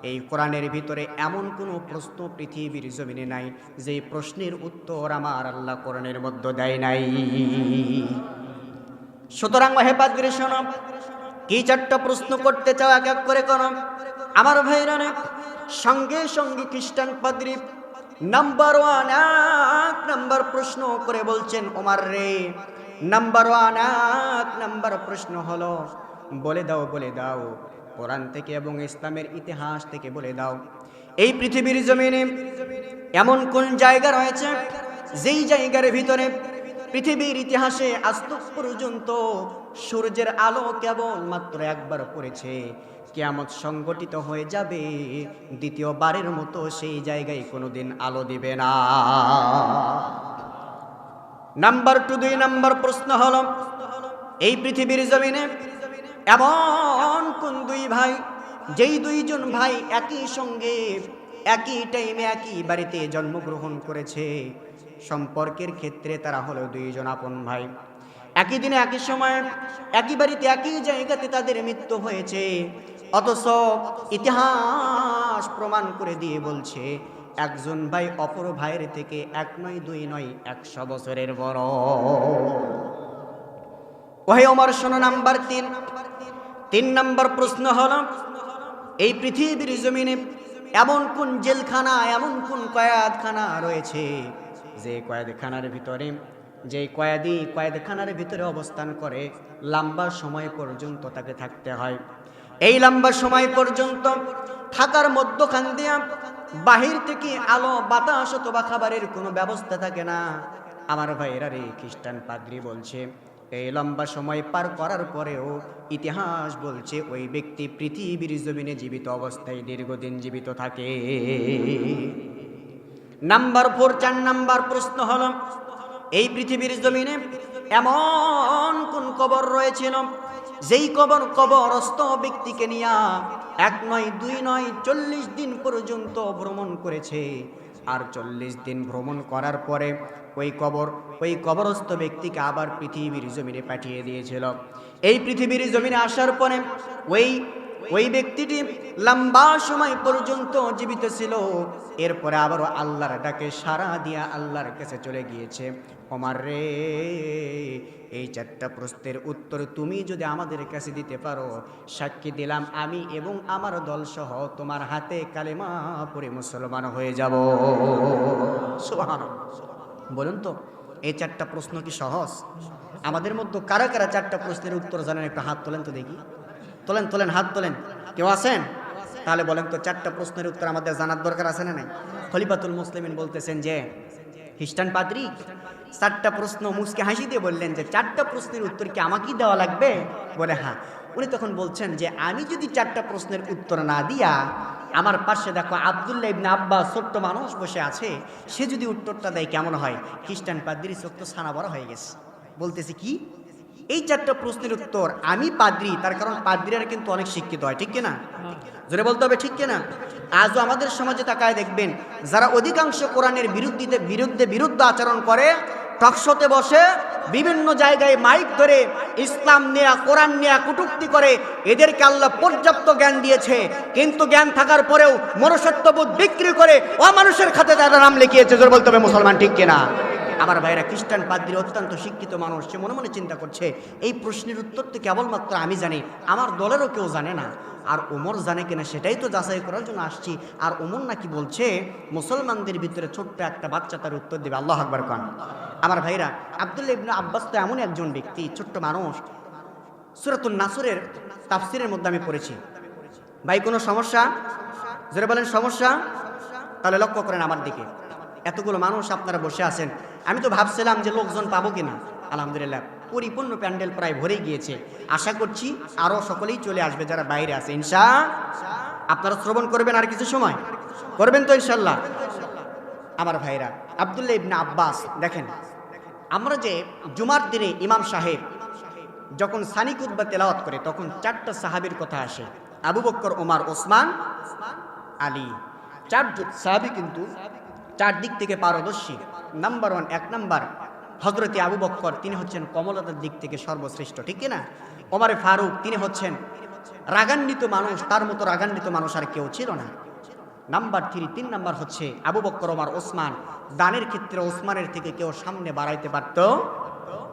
এই কোরআনের ভিতরে এমন কোনো প্রশ্ন পৃথিবীর জমিনে নাই যে প্রশ্নের উত্তর আমার আল্লাহ কোরআনের মধ্যে দেয় নাই। সুতরাং হে পাদ্রী, শোনো, কি 4টা প্রশ্ন করতে চাও, এক এক করে করো। আমার ভাইরা, সঙ্গে সঙ্গে খ্রিস্টান পাদ্রী নাম্বার 1 এক নাম্বার প্রশ্ন করে বলছেন, ওমর রে, নাম্বার 1 এক নাম্বার প্রশ্ন হলো, বলে দাও, বলে দাও, কোরআন থেকে এবং ইসলামের ইতিহাস থেকে বলে দাও, এই পৃথিবীর জমিনে এমন কোন জায়গা রয়েছে যেই জায়গার ভিতরে পৃথিবীর ইতিহাসে আজ পর্যন্ত সূর্যের আলো কেবল মাত্র একবার পড়েছে, কিয়ামত সংগঠিত হয়ে যাবে, দ্বিতীয়বারের মতো সেই জায়গায় কোনোদিন আলো দিবে না। নাম্বার 2 2 নাম্বার প্রশ্ন হলো, এই পৃথিবীর জমিনে এমন কোন 2 ভাই, যেই 2জন ভাই একই সঙ্গে একই টাইমে একই বাড়িতে জন্মগ্রহণ করেছে, সম্পর্কের ক্ষেত্রে তারা হলো 2জন আপন ভাই, একই দিনে একই সময় একই বাড়িতে একই জায়গাতে তাদের মৃত্যু হয়েছে, অথচ ইতিহাস প্রমাণ করে দিয়ে বলছে একজন ভাই অপর ভাইয়ের থেকে 1 নয় 2 নয় 100 বছরের বড়। ওহে ওমর, শোনো, নাম্বার 3 নাম্বার প্রশ্ন হলো, এই পৃথিবীর জমিনে এমন কোন জেলখানা, এমন কোন কয়েদখানা রয়েছে যে কয়েদখানার ভিতরে, যে কয়েদি কয়েদখানার ভিতরে অবস্থান করে লম্বা সময় পর্যন্ত তাকে থাকতে হয়। এই লম্বা সময় পর্যন্ত থাকার মধ্যখান দিয়া বাহির থেকে আলো, বাতাস অথবা খাবারের কোনো ব্যবস্থা থাকে না। আমার ভাইয়েরা রে, খ্রিস্টান পাদ্রী বলছে, এই লম্বা সময় পার করার পরেও ইতিহাস বলছে ওই ব্যক্তি পৃথিবীর জমিনে জীবিত অবস্থায় দীর্ঘদিন জীবিত থাকে। নাম্বার 4 4 নাম্বার প্রশ্ন হলো, এই পৃথিবীর জমিনে এমন কোন কবর রয়েছিল যেই কবরস্থ ব্যক্তিকে নিয়ে 1 নয় 2 নয় 40 দিন পর্যন্ত ভ্রমণ করেছে, আর 40 দিন ভ্রমণ করার পরে ওই কবরস্থ ব্যক্তিকে আবার পৃথিবীর জমিনে পাঠিয়ে দিয়েছিল। এই পৃথিবীর জমিনে আসার পরে ওই ব্যক্তিটি লম্বা সময় পর্যন্ত জীবিত ছিল। এরপরে আবারও আল্লাহর ডাকে সাড়া দিয়া আল্লাহর কাছে চলে গিয়েছে, ওমর রে, এই 4টা প্রশ্নের উত্তর তুমি যদি আমাদের কাছে দিতে পারো, সাক্ষী দিলাম আমি এবং আমার দল সহ তোমার হাতে কালেমা পড়ে মুসলমান হয়ে যাব। সুবহানাল্লাহ। বলুন তো, এই 4টা প্রশ্ন কি সহজ? আমাদের মধ্যে কারা কারা 4টা প্রশ্নের উত্তর জানেন? একটু হাত তোলেন তো দেখি। তোলেন হাত তোলেন। কেউ আছেন? তাহলে বলেন তো, 4টা প্রশ্নের উত্তর আমাদের জানার দরকার আছে না নাই? খলিফাতুল মুসলিমিন বলতেছেন যে খ্রিস্টান পাদ্রী 4টা প্রশ্ন মুসকে হাসি দিয়ে বললেন যে 4টা প্রশ্নের উত্তর কি আমাকেই দেওয়া লাগবে? বলে হ্যাঁ। উনি তখন বলছেন যে আমি যদি 4টা প্রশ্নের উত্তর না দিয়া, আমার পাশে দেখো আব্দুল্লাহ ইবনে আব্বাস ছোট্ট মানুষ বসে আছে, সে যদি উত্তরটা দেয় কেমন হয়? খ্রিস্টান পাদ্রী চোখ তো ছানা বড় হয়ে গেছে, বলতেছে কি এই 4টা প্রশ্নের উত্তর আমি পাদ্রী, তার কারণ পাদ্রীরা কিন্তু অনেক শিক্ষিত হয়, ঠিক কিনা? জোরে বলতে হবে, ঠিক কিনা? আজও আমাদের সমাজে তাকায় দেখবেন, যারা অধিকাংশ কোরআনের বিরুদ্ধে আচরণ করে, টকশোতে বসে বিভিন্ন জায়গায় মাইক ধরে ইসলাম নিয়ে, কোরআন নিয়ে কটূক্তি করে, এদেরকে আল্লাহ পর্যাপ্ত জ্ঞান দিয়েছে, কিন্তু জ্ঞান থাকার পরেও মনুষ্যত্ববোধ বিক্রি করে অমানুষের খাতে তারা নাম লিখিয়েছে। জোরে বলতে হবে মুসলমান, ঠিক কিনা? আমার ভাইরা, খ্রিস্টান পাদ্রী অত্যন্ত শিক্ষিত মানুষ, সে মনে মনে চিন্তা করছে এই প্রশ্নের উত্তর তো কেবলমাত্র আমি জানি, আমার দলেরও কেউ জানে না, আর ওমর জানে কিনা সেটাই তো যাচাই করার জন্য আসছি। আর ওমর নাকি বলছে মুসলমানদের ভিতরে ছোট্ট একটা বাচ্চা তার উত্তর দেবে। আল্লাহু আকবার কোন। আমার ভাইরা, আব্দুল্লাহ ইবনে আব্বাস তো এমন একজন ব্যক্তি, ছোট্ট মানুষ। সূরাতুন নাসরের তাফসিরের মধ্যে আমি পড়েছি। ভাই কোনো সমস্যা? জোরে বলেন সমস্যা? তাহলে লক্ষ্য করেন আমার দিকে। এতগুলো মানুষ আপনারা বসে আছেন, আমি তো ভাবছিলাম যে লোকজন পাবো কিনা। আলহামদুলিল্লাহ পরিপূর্ণ প্যান্ডেল প্রায় ভরেই গিয়েছে। আশা করছি আরো সকলেই চলে আসবে যারা বাইরে আছে ইনশাআল্লাহ। আপনারা শ্রবণ করবেন আর কিছু সময় করবেন তো ইনশাআল্লাহ। আমার ভাইরা, আব্দুল্লাহ ইবনে আব্বাস দেখেন, আমরা যে জুমার দিনে ইমাম সাহেব যখন সানি কুতবা তেলাওয়াত করে তখন 4টা সাহাবীর কথা আসে, আবু বকর, ওমর, ওসমান, আলী। 4 সাহাবী কিন্তু 4 দিক থেকে পারদর্শী। নাম্বার 1, 1 নাম্বার হযরতে আবু বকর, তিনি হচ্ছেন কমলতার দিক থেকে সর্বশ্রেষ্ঠ, ঠিক না? ওমর ফারুক, তিনি হচ্ছেন রাগান্বিত মানুষ, তার মতো রাগান্বিত মানুষ আর কেউ ছিল না। নাম্বার 3 নাম্বার হচ্ছে আবু বকর, ওমর, ওসমান, দানের ক্ষেত্রে ওসমানের থেকে কেউ সামনে বাড়াইতে পারত।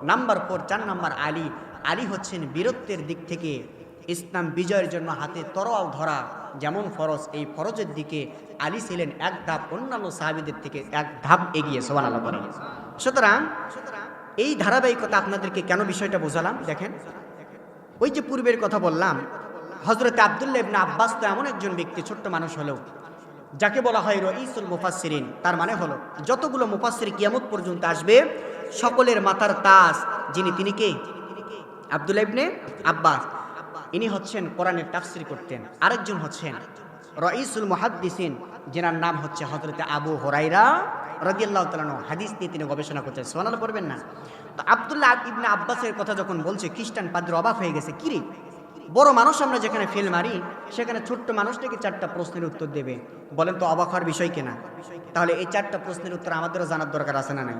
Number 4 number Ali. আলী হচ্ছেন বীরত্বের দিক থেকে ইসলাম বিজয়ের জন্য হাতে তরোয়াল ধরা যেমন ফরজ, এই ফরজের দিকে আলী ছিলেন এক ধাপ অন্যান্য সাহাবীদের থেকে এক ধাপ এগিয়ে। সুবহানাল্লাহ বলেন। সুতরাং এই ধারাবাহিকতা আপনাদেরকে কেন বিষয়টা বোঝালাম দেখেন, ওই যে পূর্বের কথা বললাম, হযরত আব্দুল্লাহ ইবনে আব্বাস তো এমন একজন ব্যক্তি, ছোট্ট মানুষ হলেও, যাকে বলা হয় রঈসুল মুফাসসিরিন। তার মানে হলো যতগুলো মুফাসসির কিয়ামত পর্যন্ত আসবে সকলের মাথার তাজ যিনি, তিনি কে? আব্দুল্লাহ ইবনে আব্বাস। ইনি হচ্ছেন কোরআনের তাফসীর করতেন। আরেকজন হচ্ছেন রঈসুল মুহাদ্দিসিন, যেনার নাম হচ্ছে হযরত আবু হুরায়রা রাদিয়াল্লাহু তাআলা আনহু। হাদিস নিয়ে তিনি গবেষণা করতেন। সুবহানাল্লাহ পড়বেন না? তো আব্দুল্লাহ ইবনে আব্বাসের কথা যখন বলছে, খ্রিস্টান পাদ্রী অবাক হয়ে গেছে, কিরে বড় মানুষ আমরা যেখানে ফেল মারি সেখানে ছোট্ট মানুষটাকে 4টা প্রশ্নের উত্তর দেবে, বলেন তো অবাক হওয়ার বিষয় কিনা? তাহলে এই 4টা প্রশ্নের উত্তর আমাদেরও জানার দরকার আছে না নাই?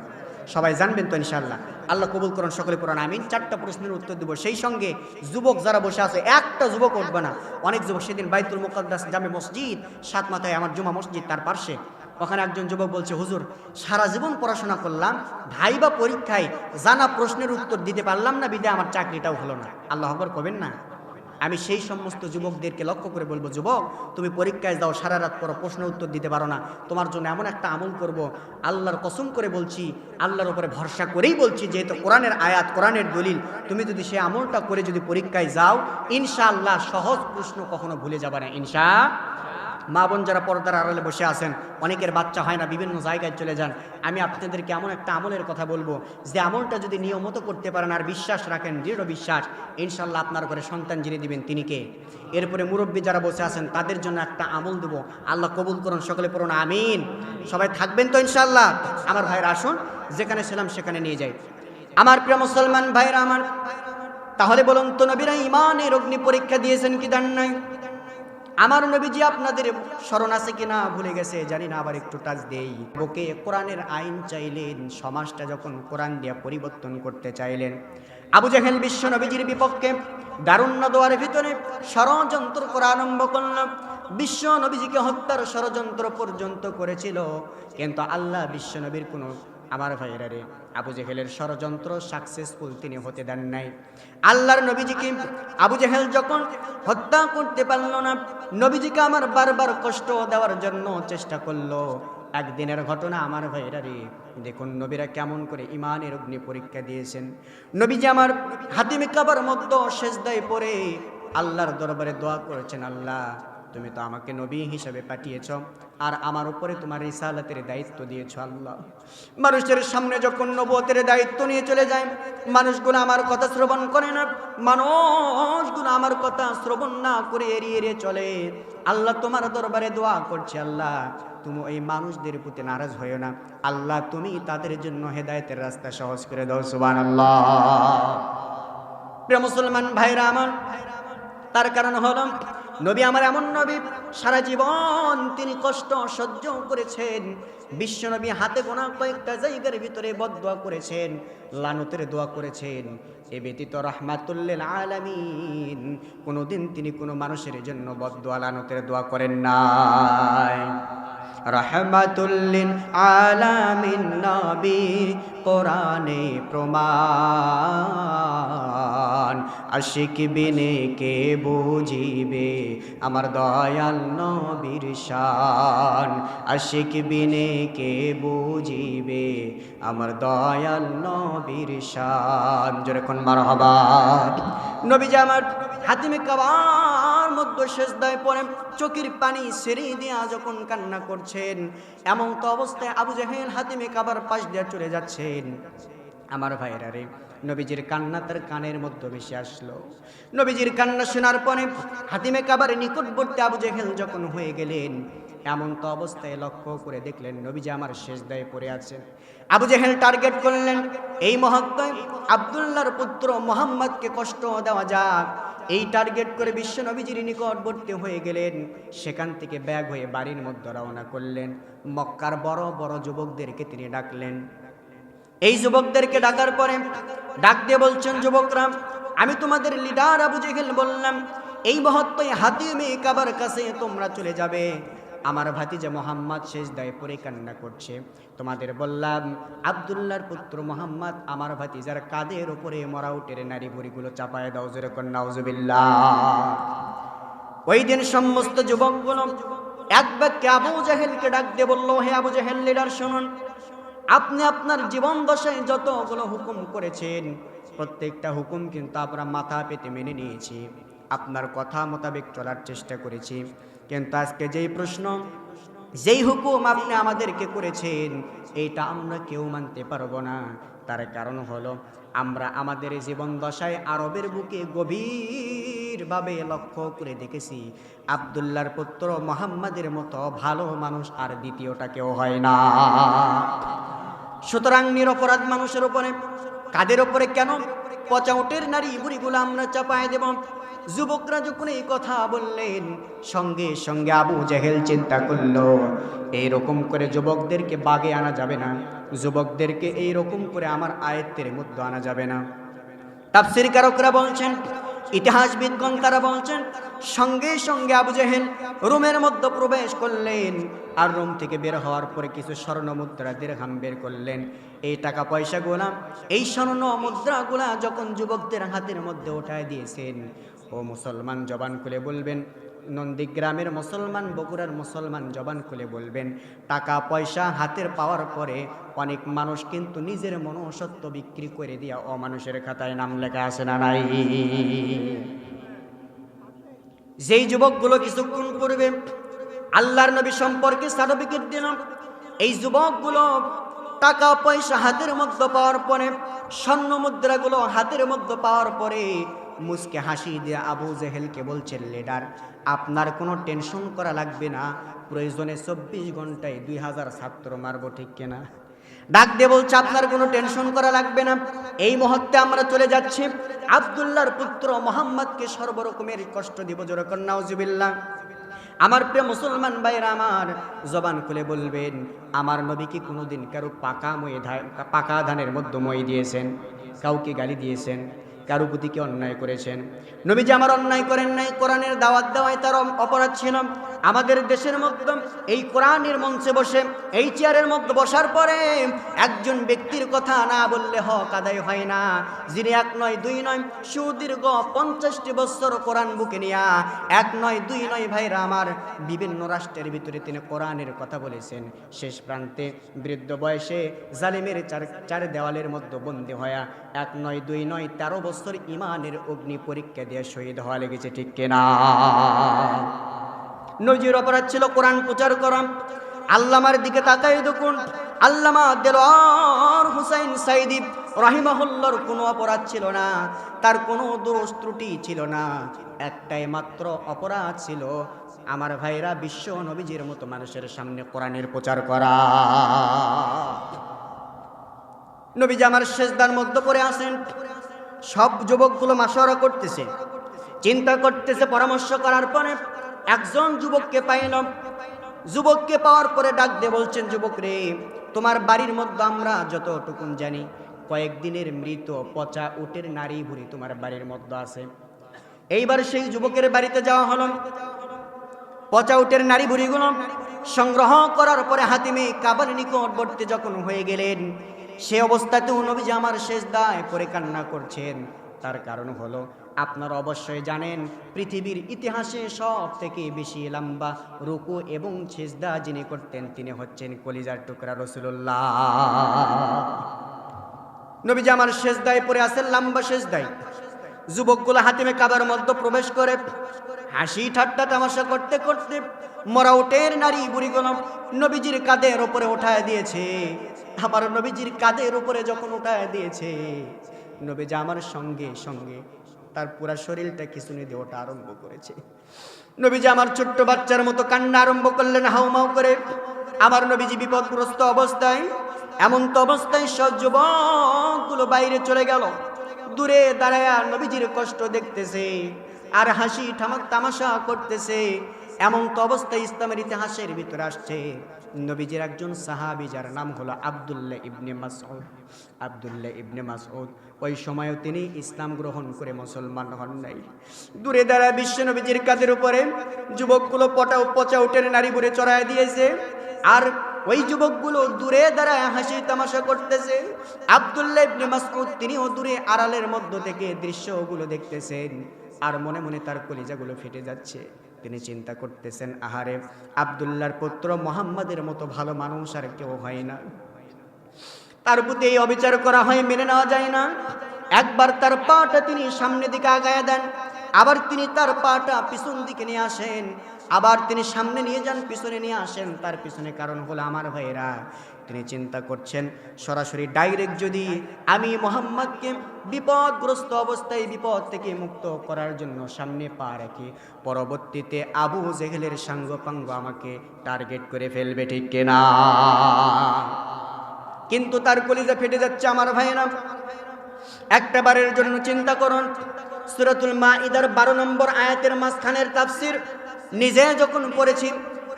সবাই জানবেন তো ইনশাআল্লাহ। আল্লাহ কবুল করুন, সকলে পড়ুন আমিন। 4টা প্রশ্নের উত্তর দেব, সেই সঙ্গে যুবক যারা বসে আছে একটা যুবক উঠবে না। অনেক যুবক, সেদিন বাইতুল মুকাদ্দাস জামে মসজিদ, 7 মাথায় আমার জুমা মসজিদ, তার পাশে ওখানে একজন যুবক বলছে, হুজুর সারা জীবন পড়াশোনা করলাম, ভাইবা পরীক্ষায় জানা প্রশ্নের উত্তর দিতে পারলাম না, বিদায় আমার চাকরিটাও হলো না। আল্লাহু আকবার কবেন না? আমি সেই সমস্ত যুবকদেরকে লক্ষ্য করে বলবো, যুবক তুমি পরীক্ষায় দাও, সারা রাত পড়ো, প্রশ্ন উত্তর দিতে পারো না, তোমার জন্য এমন একটা আমল করব, আল্লাহর কসম করে বলছি, আল্লাহর উপরে ভরসা করেই বলছি, যেহেতু কোরআনের আয়াত, কোরআনের দলিল, তুমি যদি সেই আমলটা করে যদি পরীক্ষায় যাও, ইনশাআল্লাহ সহজ প্রশ্ন কখনো ভুলে যাবে না ইনশাআল্লাহ। মা বোন যারা পর্দার আড়ালে বসে আছেন, অনেকের বাচ্চা হয় না, বিভিন্ন জায়গায় চলে যান, আমি আপনাদেরকে এমন একটা আমলের কথা বলবো, যে আমলটা যদি নিয়মিত করতে পারেন আর বিশ্বাস রাখেন, দৃঢ় বিশ্বাস, ইনশাআল্লাহ আপনার ঘরে সন্তান যিনি দিবেন তিনি কে? এরপরে মুরব্বী যারা বসে আছেন তাদের জন্য একটা আমল দেবো, আল্লাহ কবুল করুন, সকলে পড়ুন আমিন। সবাই থাকবেন তো ইনশাআল্লাহ? আমার ভাইরা আসুন, যেখানে ছিলাম সেখানে নিয়ে যাই। আমার প্রিয় মুসলমান ভাইরা আমার, তাহলে বলুন তো নবীরা ইমানের অগ্নি পরীক্ষা দিয়েছেন কি দেন নাই? আমার নবীজি আপনাদের স্মরণ আছে কিনা ভুলে গেছে জানি না, আবার একটু টাচ দেই। বুকে কোরআনের আইন চাইলেন, সমাজটা যখন কোরআন দিয়ে পরিবর্তন করতে চাইলেন, আবু জাহেল বিশ্ব নবীজির বিপক্ষে দারুণ্য দোয়ার ভিতরে ষড়যন্ত্র করা আরম্ভ করল। বিশ্ব নবীজিকে হত্যার ষড়যন্ত্র পর্যন্ত করেছিল, কিন্তু আল্লাহ বিশ্ব নবীর কোনো, আমার ভাইয়েরা রে, আবু জেহেলের ষড়যন্ত্র সাকসেসফুল তিনি হতে দেন নাই। আল্লাহর নবীজিকে আবু জেহেল যখন হত্যা করতে পারল না, নবীজিকে আমার বারবার কষ্ট দেওয়ার জন্য চেষ্টা করলো। একদিনের ঘটনা আমার ভাইয়েরা রে, দেখুন নবীরা কেমন করে ইমানের অগ্নি পরীক্ষা দিয়েছেন। নবীজি আমার হাতিমে কাবার মধ্যে সেজদায় পড়ে আল্লাহর দরবারে দোয়া করেছেন, আল্লাহ তুমি তো আমাকে নবী হিসেবে পাঠিয়েছ, আর আমার উপরে তোমার রিসালাতের দায়িত্ব দিয়েছ। আল্লাহ, মানুষের সামনে যখন নবুয়তের দায়িত্ব নিয়ে চলে যায়, মানুষগুলো আমার কথা শ্রবণ করে না, মানুষগুলো আমার কথা শ্রবণ না করে এড়িয়ে এড়িয়ে চলে। আল্লাহ তোমার দরবারে দোয়া করছে, আল্লাহ তুমি এই মানুষদের প্রতি নারাজ হইও না, আল্লাহ তুমি তাদের জন্য হেদায়েতের রাস্তা সহজ করে দাও। সুবহানাল্লাহ। প্রিয় মুসলমান ভাইরা আমার, তার কারণ হলো নবী আমার এমন নবী, সারা জীবন তিনি কষ্ট সহ্য করেছেন। বিশ্ব নবী হাতে গোনা কয়েকটা জায়গার ভিতরে বদদোয়া করেছেন, লানতের দোয়া করেছেন। এ ব্যতীত রাহমাতুল আলামিন কোনোদিন তিনি কোনো মানুষের জন্য বদদোয়া লানতের দোয়া করেন নাই। রাহমাতুল আলামিন নবী কোরআনে প্রমাণ, আশিক বিনে কে বুঝিবে আমার দয়াল নবীর শান, আশিক বিনে কে বুঝিবে আমার দয়াল নবীর শান। যেরকম মারহাবা। নবীজি আমার হাতিমে কাবার মধ্যে সেজদায় পড়ে চোখের পানি ছেড়ে দিয়া যখন কান্না করছেন, এমন তো অবস্থায় আবু জাহেল হাতিমে কাবার পাশ দিয়ে চলে যাচ্ছেন। আমার ভাইয়েরা রে, নবীজির কান্না তার কানের মধ্যে ভেসে আসলো। নবীজির কান্না শোনার পরে হাতিমে কাবার নিকটবর্তী আবু জাহেল যখন হয়ে গেলেন, এমন তো অবস্থায় লক্ষ্য করে দেখলেন নবীজি আমার সেজদায় পড়ে আছেন। আবু জাহেল টার্গেট করলেন, এই মুহূর্তে আব্দুল্লাহর পুত্র মুহাম্মদকে কষ্ট দেওয়া যাক, এই টার্গেট করে বিশ্ব নবীজির নিকটবর্তী হয়ে গেলেন। সেখান থেকে ব্যাগ হয়ে বাড়ির মধ্যে রওনা করলেন। মক্কার বড় বড় যুবকদেরকে তিনি ডাকলেন। এই যুবকদেরকে ডাকার পরে ডাক দিয়ে বলছেন, যুবকরা, আমি তোমাদের লিডার আবু জেহেল বললাম, এই মুহূর্তে হাতিমে কাবার কাছে তোমরা চলে যাবে। আমার ভাতিজা মুহাম্মদ সেজদায় পড়ে কান্না করছে। তোমাদের বললাম আব্দুল্লাহর পুত্র মুহাম্মদ আমার ভাতিজার কাঁধের উপরে মরা উটের নারী ভুঁড়িগুলো চাপায় দাও। যেরকম নাউজুবিল্লাহ। ওই দিন সমস্ত যুবকগুলো এক বাক্যে আবু জাহেলকে ডাক দিয়ে বলল, হে আবু জাহেল লিডার, শুনুন, আপনি আপনার জীবন দশায় যতগুলো হুকুম করেছেন, প্রত্যেকটা হুকুম কিন্তু আমরা মাথা পেতে মেনে নিয়েছি, আপনার কথা মোতাবেক চলার চেষ্টা করেছি। কিন্তু আজকে যেই প্রশ্ন, যেই হুকুম আপনি আমাদেরকে করেছেন, এইটা আমরা কেউ মানতে পারবো না। তার কারণ হলো আমরা আমাদের জীবন দশায় আরবের বুকে গভীরভাবে লক্ষ্য করে দেখেছি, আব্দুল্লাহর পুত্র মুহাম্মাদের মতো ভালো মানুষ আর দ্বিতীয়টা কেউ হয় না। সুতরাং নিরপরাধ মানুষের উপরে, কাদের উপরে কেন পচা উটের নারী বুড়িগুলো আমরা চাপায় দেব? যুবকরা যখন এই কথা বললেন, সঙ্গে সঙ্গে আবু জাহেল চিন্তা করলো, এইরকম করে যুবকদেরকে বাগে আনা যাবে না, যুবকদেরকে এইরকম করে আমার আয়ত্তের মধ্যে আনা যাবে না। তাফসীর কারকরা বলছেন, ইতিহাসবিদগণ তারা বলছেন, সঙ্গে সঙ্গে আবু জাহেল রুমের মধ্যে প্রবেশ করলেন, আর রুম থেকে বের হওয়ার পরে কিছু স্বর্ণ মুদ্রা দিরহাম বের করলেন। এই টাকা পয়সাগুলা, এই স্বর্ণ মুদ্রাগুলা যখন যুবকদের হাতের মধ্যে উঠায় দিয়েছেন, ও মুসলমান জবান খুলে বলবেন, নন্দীগ্রামের মুসলমান, বগুড়ার মুসলমান জবান খুলে বলবেন, টাকা পয়সা হাতের পাওয়ার পরে অনেক মানুষ কিন্তু নিজের মনুষ্যত্ব বিক্রি করে দিয়া অমানুষের খাতায় নাম লেখা আছে না নাই? যেই যুবকগুলো কিছুক্ষণ পূর্বে আল্লাহর নবী সম্পর্কে সার্টিফিকেট দিল, এই যুবকগুলো টাকা পয়সা হাতের মধ্যে পাওয়ার পরে, স্বর্ণ মুদ্রাগুলো হাতের মধ্যে পাওয়ার পরে মুসকে হাসি দিয়ে আবু জাহেলকে বলছেন, লিডার, আপনার কোনো টেনশন করা লাগবে না, প্রয়োজনে 24 ঘন্টায় 2000 ছাত্র মারবো, ঠিক কিনা? ডাক দিয়ে বলছে, আপনার কোনো টেনশন করা লাগবে না, এই মুহূর্তে আমরা চলে যাচ্ছি, আব্দুল্লাহর পুত্র মুহাম্মদকে সর্বরকমের কষ্ট দিব। যেরকম নাউজুবিল্লাহ। আমার প্রিয় মুসলমান ভাইরা আমার, জবান খুলে বলবেন, আমার নবী কি কোনোদিন কারো পাকা ধানের মধ্যে মই দিয়েছেন? কাউকে গালি দিয়েছেন? কারো প্রতি কি অন্যায় করেছেন? নবীজি আমার অন্যায় করেন নাই। কোরআনের দাওয়াত দেওয়ায় তার অপরাধ ছিল। আমাদের দেশের মধ্যে এই কোরআনের মঞ্চে বসে, এই চেয়ারের মধ্যে বসার পরে একজন ব্যক্তির কথা না বললে হক আদায় হয় না, যিনি এক নয় দুই নয় সুদীর্ঘ 50টি বছর কোরআন বুকে নিয়া, এক নয় দুই নয় ভাইরা আমার, বিভিন্ন রাষ্ট্রের ভিতরে তিনি কোরআনের কথা বলেছেন। শেষ প্রান্তে বৃদ্ধ বয়সে জালিমের চার দেওয়ালের মধ্যে বন্দী হয়া এক নয় দুই নয় 13 বছর ইমানের অগ্নি পরীক্ষা দিয়ে শহীদ হওয়া লেগেছে, ঠিক কিনা? নবীজির অপরাধ ছিল কোরআন প্রচার করা। আল্লামার দিকে তাকাই দেখুন, আল্লামা দেলোয়ার হুসাইন সাইদি রাহিমাহুল্লাহর কোনো অপরাধ ছিল না, তার কোনো দোষ ত্রুটি ছিল না। একটাই মাত্র অপরাধ ছিল, আমার ভাইরা, বিশ্ব নবীজির মতো মানুষের সামনে কোরআনের প্রচার করা। নবীজি আমার সেজদার মধ্যে পড়ে আসেন। সব যুবকগুলো মাশওয়ারা করতেছে, চিন্তা করতেছে। পরামর্শ করার পরে একজন যুবককে পাইলাম। যুবককে পাওয়ার পরে ডাক দিয়ে বলছেন, যুবক রে, তোমার বাড়ির মধ্যে আমরা যতটুকুন জানি কয়েকদিনের মৃত পচা উটের নারী ভুঁড়ি তোমার বাড়ির মধ্যে আছে। এইবার সেই যুবকের বাড়িতে যাওয়া হলো। পচা উটের নারী ভুঁড়িগুলো সংগ্রহ করার পরে হাতিমে কাবার নিকটবর্তী যখন হয়ে গেলেন, সে অবস্থাতেও নবীজি আমার সেজদায় পড়ে কান্না করছেন। তার কারণ হলো, আপনারা অবশ্যই জানেন, পৃথিবীর ইতিহাসে সব থেকে বেশি লম্বা রুকু এবং সেজদা যিনি করতেন তিনি হচ্ছেন কলিজার টুকরা রাসূলুল্লাহ। নবীজি আমার সেজদায় পড়ে আছেন, লম্বা সেজদায়। যুবকগুলো হাতিমে কাবার মধ্যে প্রবেশ করে হাসি ঠাট্টা তামাশা করতে করতে মরা উটের নারী বুড়িগুলো নবীজির কাঁধের উপরে উঠায় দিয়েছে। আমার নবীজির কাঁধের উপরে যখন উঠায় দিয়েছে, নবীজি আমার সঙ্গে সঙ্গে তার পুরা শরীরটা খিঁচুনি দিয়ে ওঠা আরম্ভ করেছে। নবীজি আমার ছোট্ট বাচ্চার মতো কান্না আরম্ভ করলেন হাউমাউ করে। আমার নবীজি বিপদগ্রস্ত অবস্থায়, এমন তো অবস্থায় সব যুবকগুলো বাইরে চলে গেল। দূরে দাঁড়ায় নবীজির কষ্ট দেখতেছে আর হাসি তামাশা করতেছে। এমন তো অবস্থায় ইসলামের ইতিহাসের ভিতরে আসছে, নবীজির একজন সাহাবী যার নাম হলো আব্দুল্লাহ ইবনে মাসউদ। আব্দুল্লাহ ইবনে মাসউদ ওই সময়ও তিনি ইসলাম গ্রহণ করে মুসলমান হন নাই। দূরে দাঁড়ায় বিশ্ব নবীজির কাঁধের উপরে যুবকগুলো পচা উটের নারী বুড়ে চড়ায় দিয়েছে, আর ওই যুবকগুলো দূরে দাঁড়ায় হাসি তামাশা করতেছে। আব্দুল্লাহ ইবনে মাসউদ তিনিও দূরে আড়ালের মধ্য থেকে দৃশ্যগুলো দেখতেছেন, আর মনে মনে তার কলিজাগুলো ফেটে যাচ্ছে। তিনি চিন্তা করতেছেন, আহারে, আব্দুল্লাহর পুত্র মুহাম্মাদের মতো ভালো মানুষ আর কেউ হয় না। তার প্রতি এই অবিচার করা হয়, মেনে নেওয়া যায় না। একবার তার পাটা তিনি সামনের দিকে আগায় দেন, আবার তিনি তার পাটা পিছন দিকে নিয়ে আসেন, আবার তিনি সামনে নিয়ে যান, পিছনে নিয়ে আসেন। তার পিছনে কারণ হলো, আমার ভাইরা, তিনি চিন্তা করছেন সরাসরি ডাইরেক্ট যদি আমি মুহাম্মদকে বিপদগ্রস্ত অবস্থায় বিপদ থেকে মুক্ত করার জন্য সামনে পা রাখি, পরবর্তীতে আবু জেহেলের সাঙ্গপাঙ্গ আমাকে টার্গেট করে ফেলবে, ঠিক কিনা? কিন্তু তার কলিজা ফেটে যাচ্ছে। আমার ভাইরা, একটা বারের জন্য চিন্তা করুন, সূরাতুল মাইদার 12 নম্বর আয়াতের মাঝখানের তাফসীর নিজে যখন পড়েছি,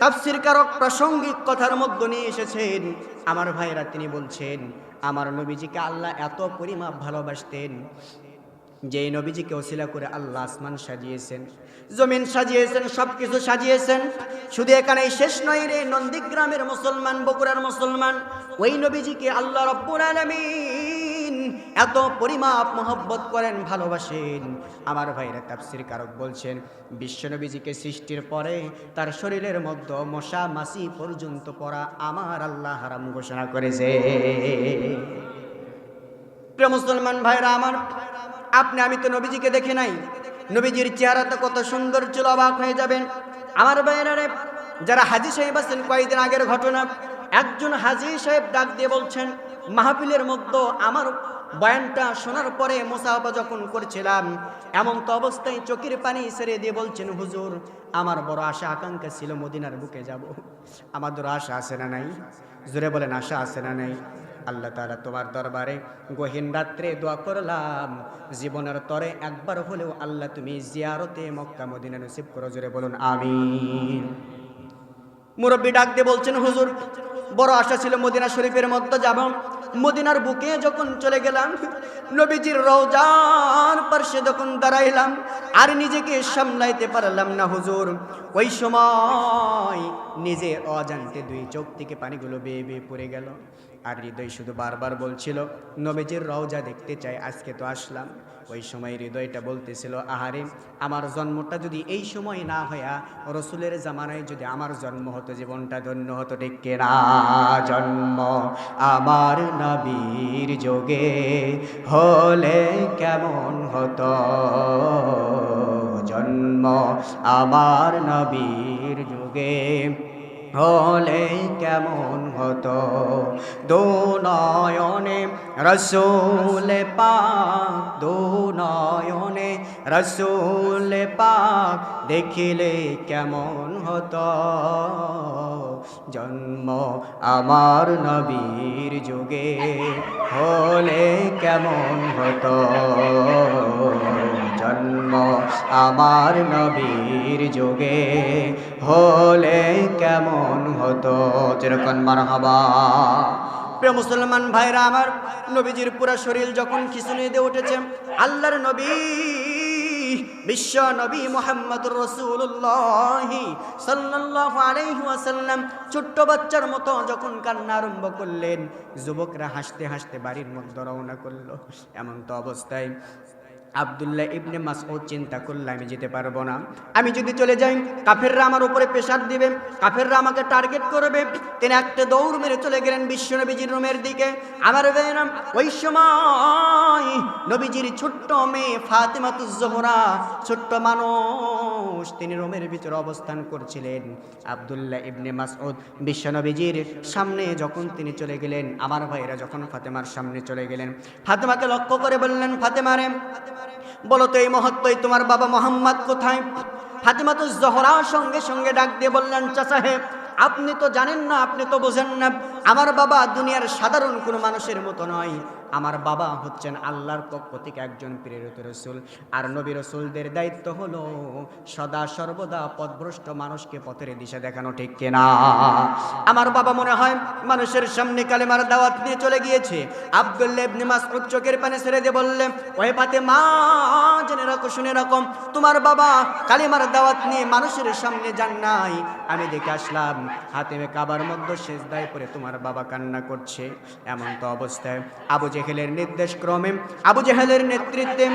তাফসীরকারক প্রাসঙ্গিক কথার মধ্যে নিয়ে এসেছেন। আমার ভাইরা, তিনি বলছেন, আমার নবীজিকে আল্লাহ এত পরিমাপ ভালোবাসতেন যে নবীজিকে ওসিলা করে আল্লাহ আসমান সাজিয়েছেন, জমিন সাজিয়েছেন, সবকিছু সাজিয়েছেন। শুধু এখানেই শেষ নয় রে নন্দীগ্রামের মুসলমান, বগুড়ার মুসলমান, ওই নবীজিকে আল্লাহ রাব্বুল আলামিন এত পরিমাপ মহব্বত করেন, ভালোবাসেন। আমার ভাইরা, তাফসীর কারক বলছেন, বিশ্ব নবীজিকে সৃষ্টির পরে তার শরীরের মধ্যে মশা মাছি পর্যন্ত পড়া আমার আল্লাহ হারাম ঘোষণা করেছে। প্রিয় মুসলমান ভাইরা আমার, আপনি আমি তো নবীজিকে দেখি নাই, নবীজির চেহারাটা কত সুন্দর ছিল, অবাক হয়ে যাবেন। আমার ভাইরা, যারা হাজী সাহেব আছেন, কয়েকদিন আগের ঘটনা, একজন হাজী সাহেব ডাক দিয়ে বলছেন, মাহফিলের মধ্যে আমার বয়ানটা শোনার পরে মুসাফা যখন করছিলাম, এমন তো অবস্থায় চোখের পানি ছেড়ে দিয়ে বলছেন, হুজুর, আমার বড় আশা আকাঙ্ক্ষা ছিল মদিনার বুকে যাব। আমাদের আশা আছে না নাই? জোরে বলেন, আশা আছে না নাই? আল্লাহ তাআলা তোমার দরবারে গহীন রাত্রে দোয়া করলাম, জীবনের তরে একবার হলেও আল্লাহ তুমি জিয়ারতে মক্কা মদিনা নসিব করো। জোরে বলুন আমিন। মুরব্বী ডাক দিয়ে বলছেন, হুজুর বড় আশা ছিল মদিনা শরীফের মধ্যে যাব। মদিনার বুকে যখন চলে গেলাম, নবীজির রওজার পাশে যখন দাঁড়াইলাম, আর নিজেকে সামলাইতে পারলাম না হুজুর। ওই সময় নিজে অজান্তে দুই চোখ থেকে পানিগুলো বেয়ে বেয়ে পড়ে গেল। আর হৃদয় শুধু বারবার বলছিল, নবীজির রওজা দেখতে চাই, আজকে তো আসলাম। ওই সময় হৃদয়টা বলতেছিল, আহারে আমার জন্মটা যদি এই সময় না হইয়া রসুলের জামানায় যদি আমার জন্ম হতো, জীবনটা ধন্য হতো। ঠিক কিনা? জন্ম আমার নবীর যোগে হলে কেমন হতো, জন্ম আমার নবীর যুগে হলে কেমন হতো। দু নয়নে রসুল পাক, দু নয়নে রসুল পাক দেখিলে কেমন হতো, জন্ম আমার নবীর যুগে হলে কেমন হতো, জন্ম আমার নবীর যুগে হলে কেমন হতো। যেরকম মারহাবা। প্রিয় মুসলমান ভাইরা আমার, নবীজির পুরা শরীর যখন খিঁচুনি দিয়ে উঠেছে, আল্লাহর নবী বিশ্ব নবী মুহাম্মদুর রাসূলুল্লাহ সাল্লাল্লাহু আলাইহি ওয়াসাল্লাম ছোট্ট বাচ্চার মতো যখন কান্না আরম্ভ করলেন, যুবকরা হাসতে হাসতে বাড়ির মধ্যে রওনা করলো। এমন তো অবস্থায় আব্দুল্লাহ ইবনে মাসউদ চিন্তা করল, আমি যেতে পারবো না। আমি যদি চলে যাই, কাফেররা আমার উপরে প্রেসার দিবে, কাফেররা আমাকে টার্গেট করবে। তিনি একটা দৌড় মেরে চলে গেলেন বিশ্বনবীজির রুমের দিকে। আমার ভাইরা, ওই সময় নবীজির ছোট্ট মেয়ে ফাতেমাতুজ জোহরা, ছোট্ট মানুষ, তিনি রুমের ভিতরে অবস্থান করছিলেন। আব্দুল্লাহ ইবনে মাসউদ বিশ্বনবীজির সামনে যখন তিনি চলে গেলেন, আমার ভাইরা যখন ফাতেমার সামনে চলে গেলেন, ফাতেমাকে লক্ষ্য করে বললেন, ফাতেমা রে, বলো তো এই মুহূর্তে তোমার বাবা মোহাম্মদ কোথায়? ফাতেমাতুজ জোহরা সঙ্গে সঙ্গে ডাক দিয়ে বললেন, চাচা হে, আপনি তো জানেন না, আপনি তো বোঝেন না, আমার বাবা দুনিয়ার সাধারণ কোনো মানুষের মতো নয়। আমার বাবা হচ্ছেন আল্লাহর পক্ষ থেকে একজন প্রেরিত রাসূল। আর নবী রাসূলদের দায়িত্ব হলো সদা সর্বদা পথভ্রষ্ট মানুষকে পথের দিশা দেখানো। ঠিক কিনা? আমার বাবা মনে হয় মানুষের সামনে কালেমার দাওয়াত নিয়ে চলে গিয়েছে। আব্দুল্লাহ ইবনে মাসউদ চোখের পানি ছেড়ে দিয়ে বললেন, ওহে ফাতেমা, জেনে রাখো, শুনে রাখো, তোমার বাবা কালেমার দাওয়াত নিয়ে মানুষের সামনে যান নাই, আমি দেখে আসলাম হাতেমে কাবার মধ্যে সেজদায় পড়ে তোমার বাবা কান্না করছে। এমন তো অবস্থায় আবু জেহেলের নির্দেশ ক্রমে, আবু জেহেলের নেতৃত্বে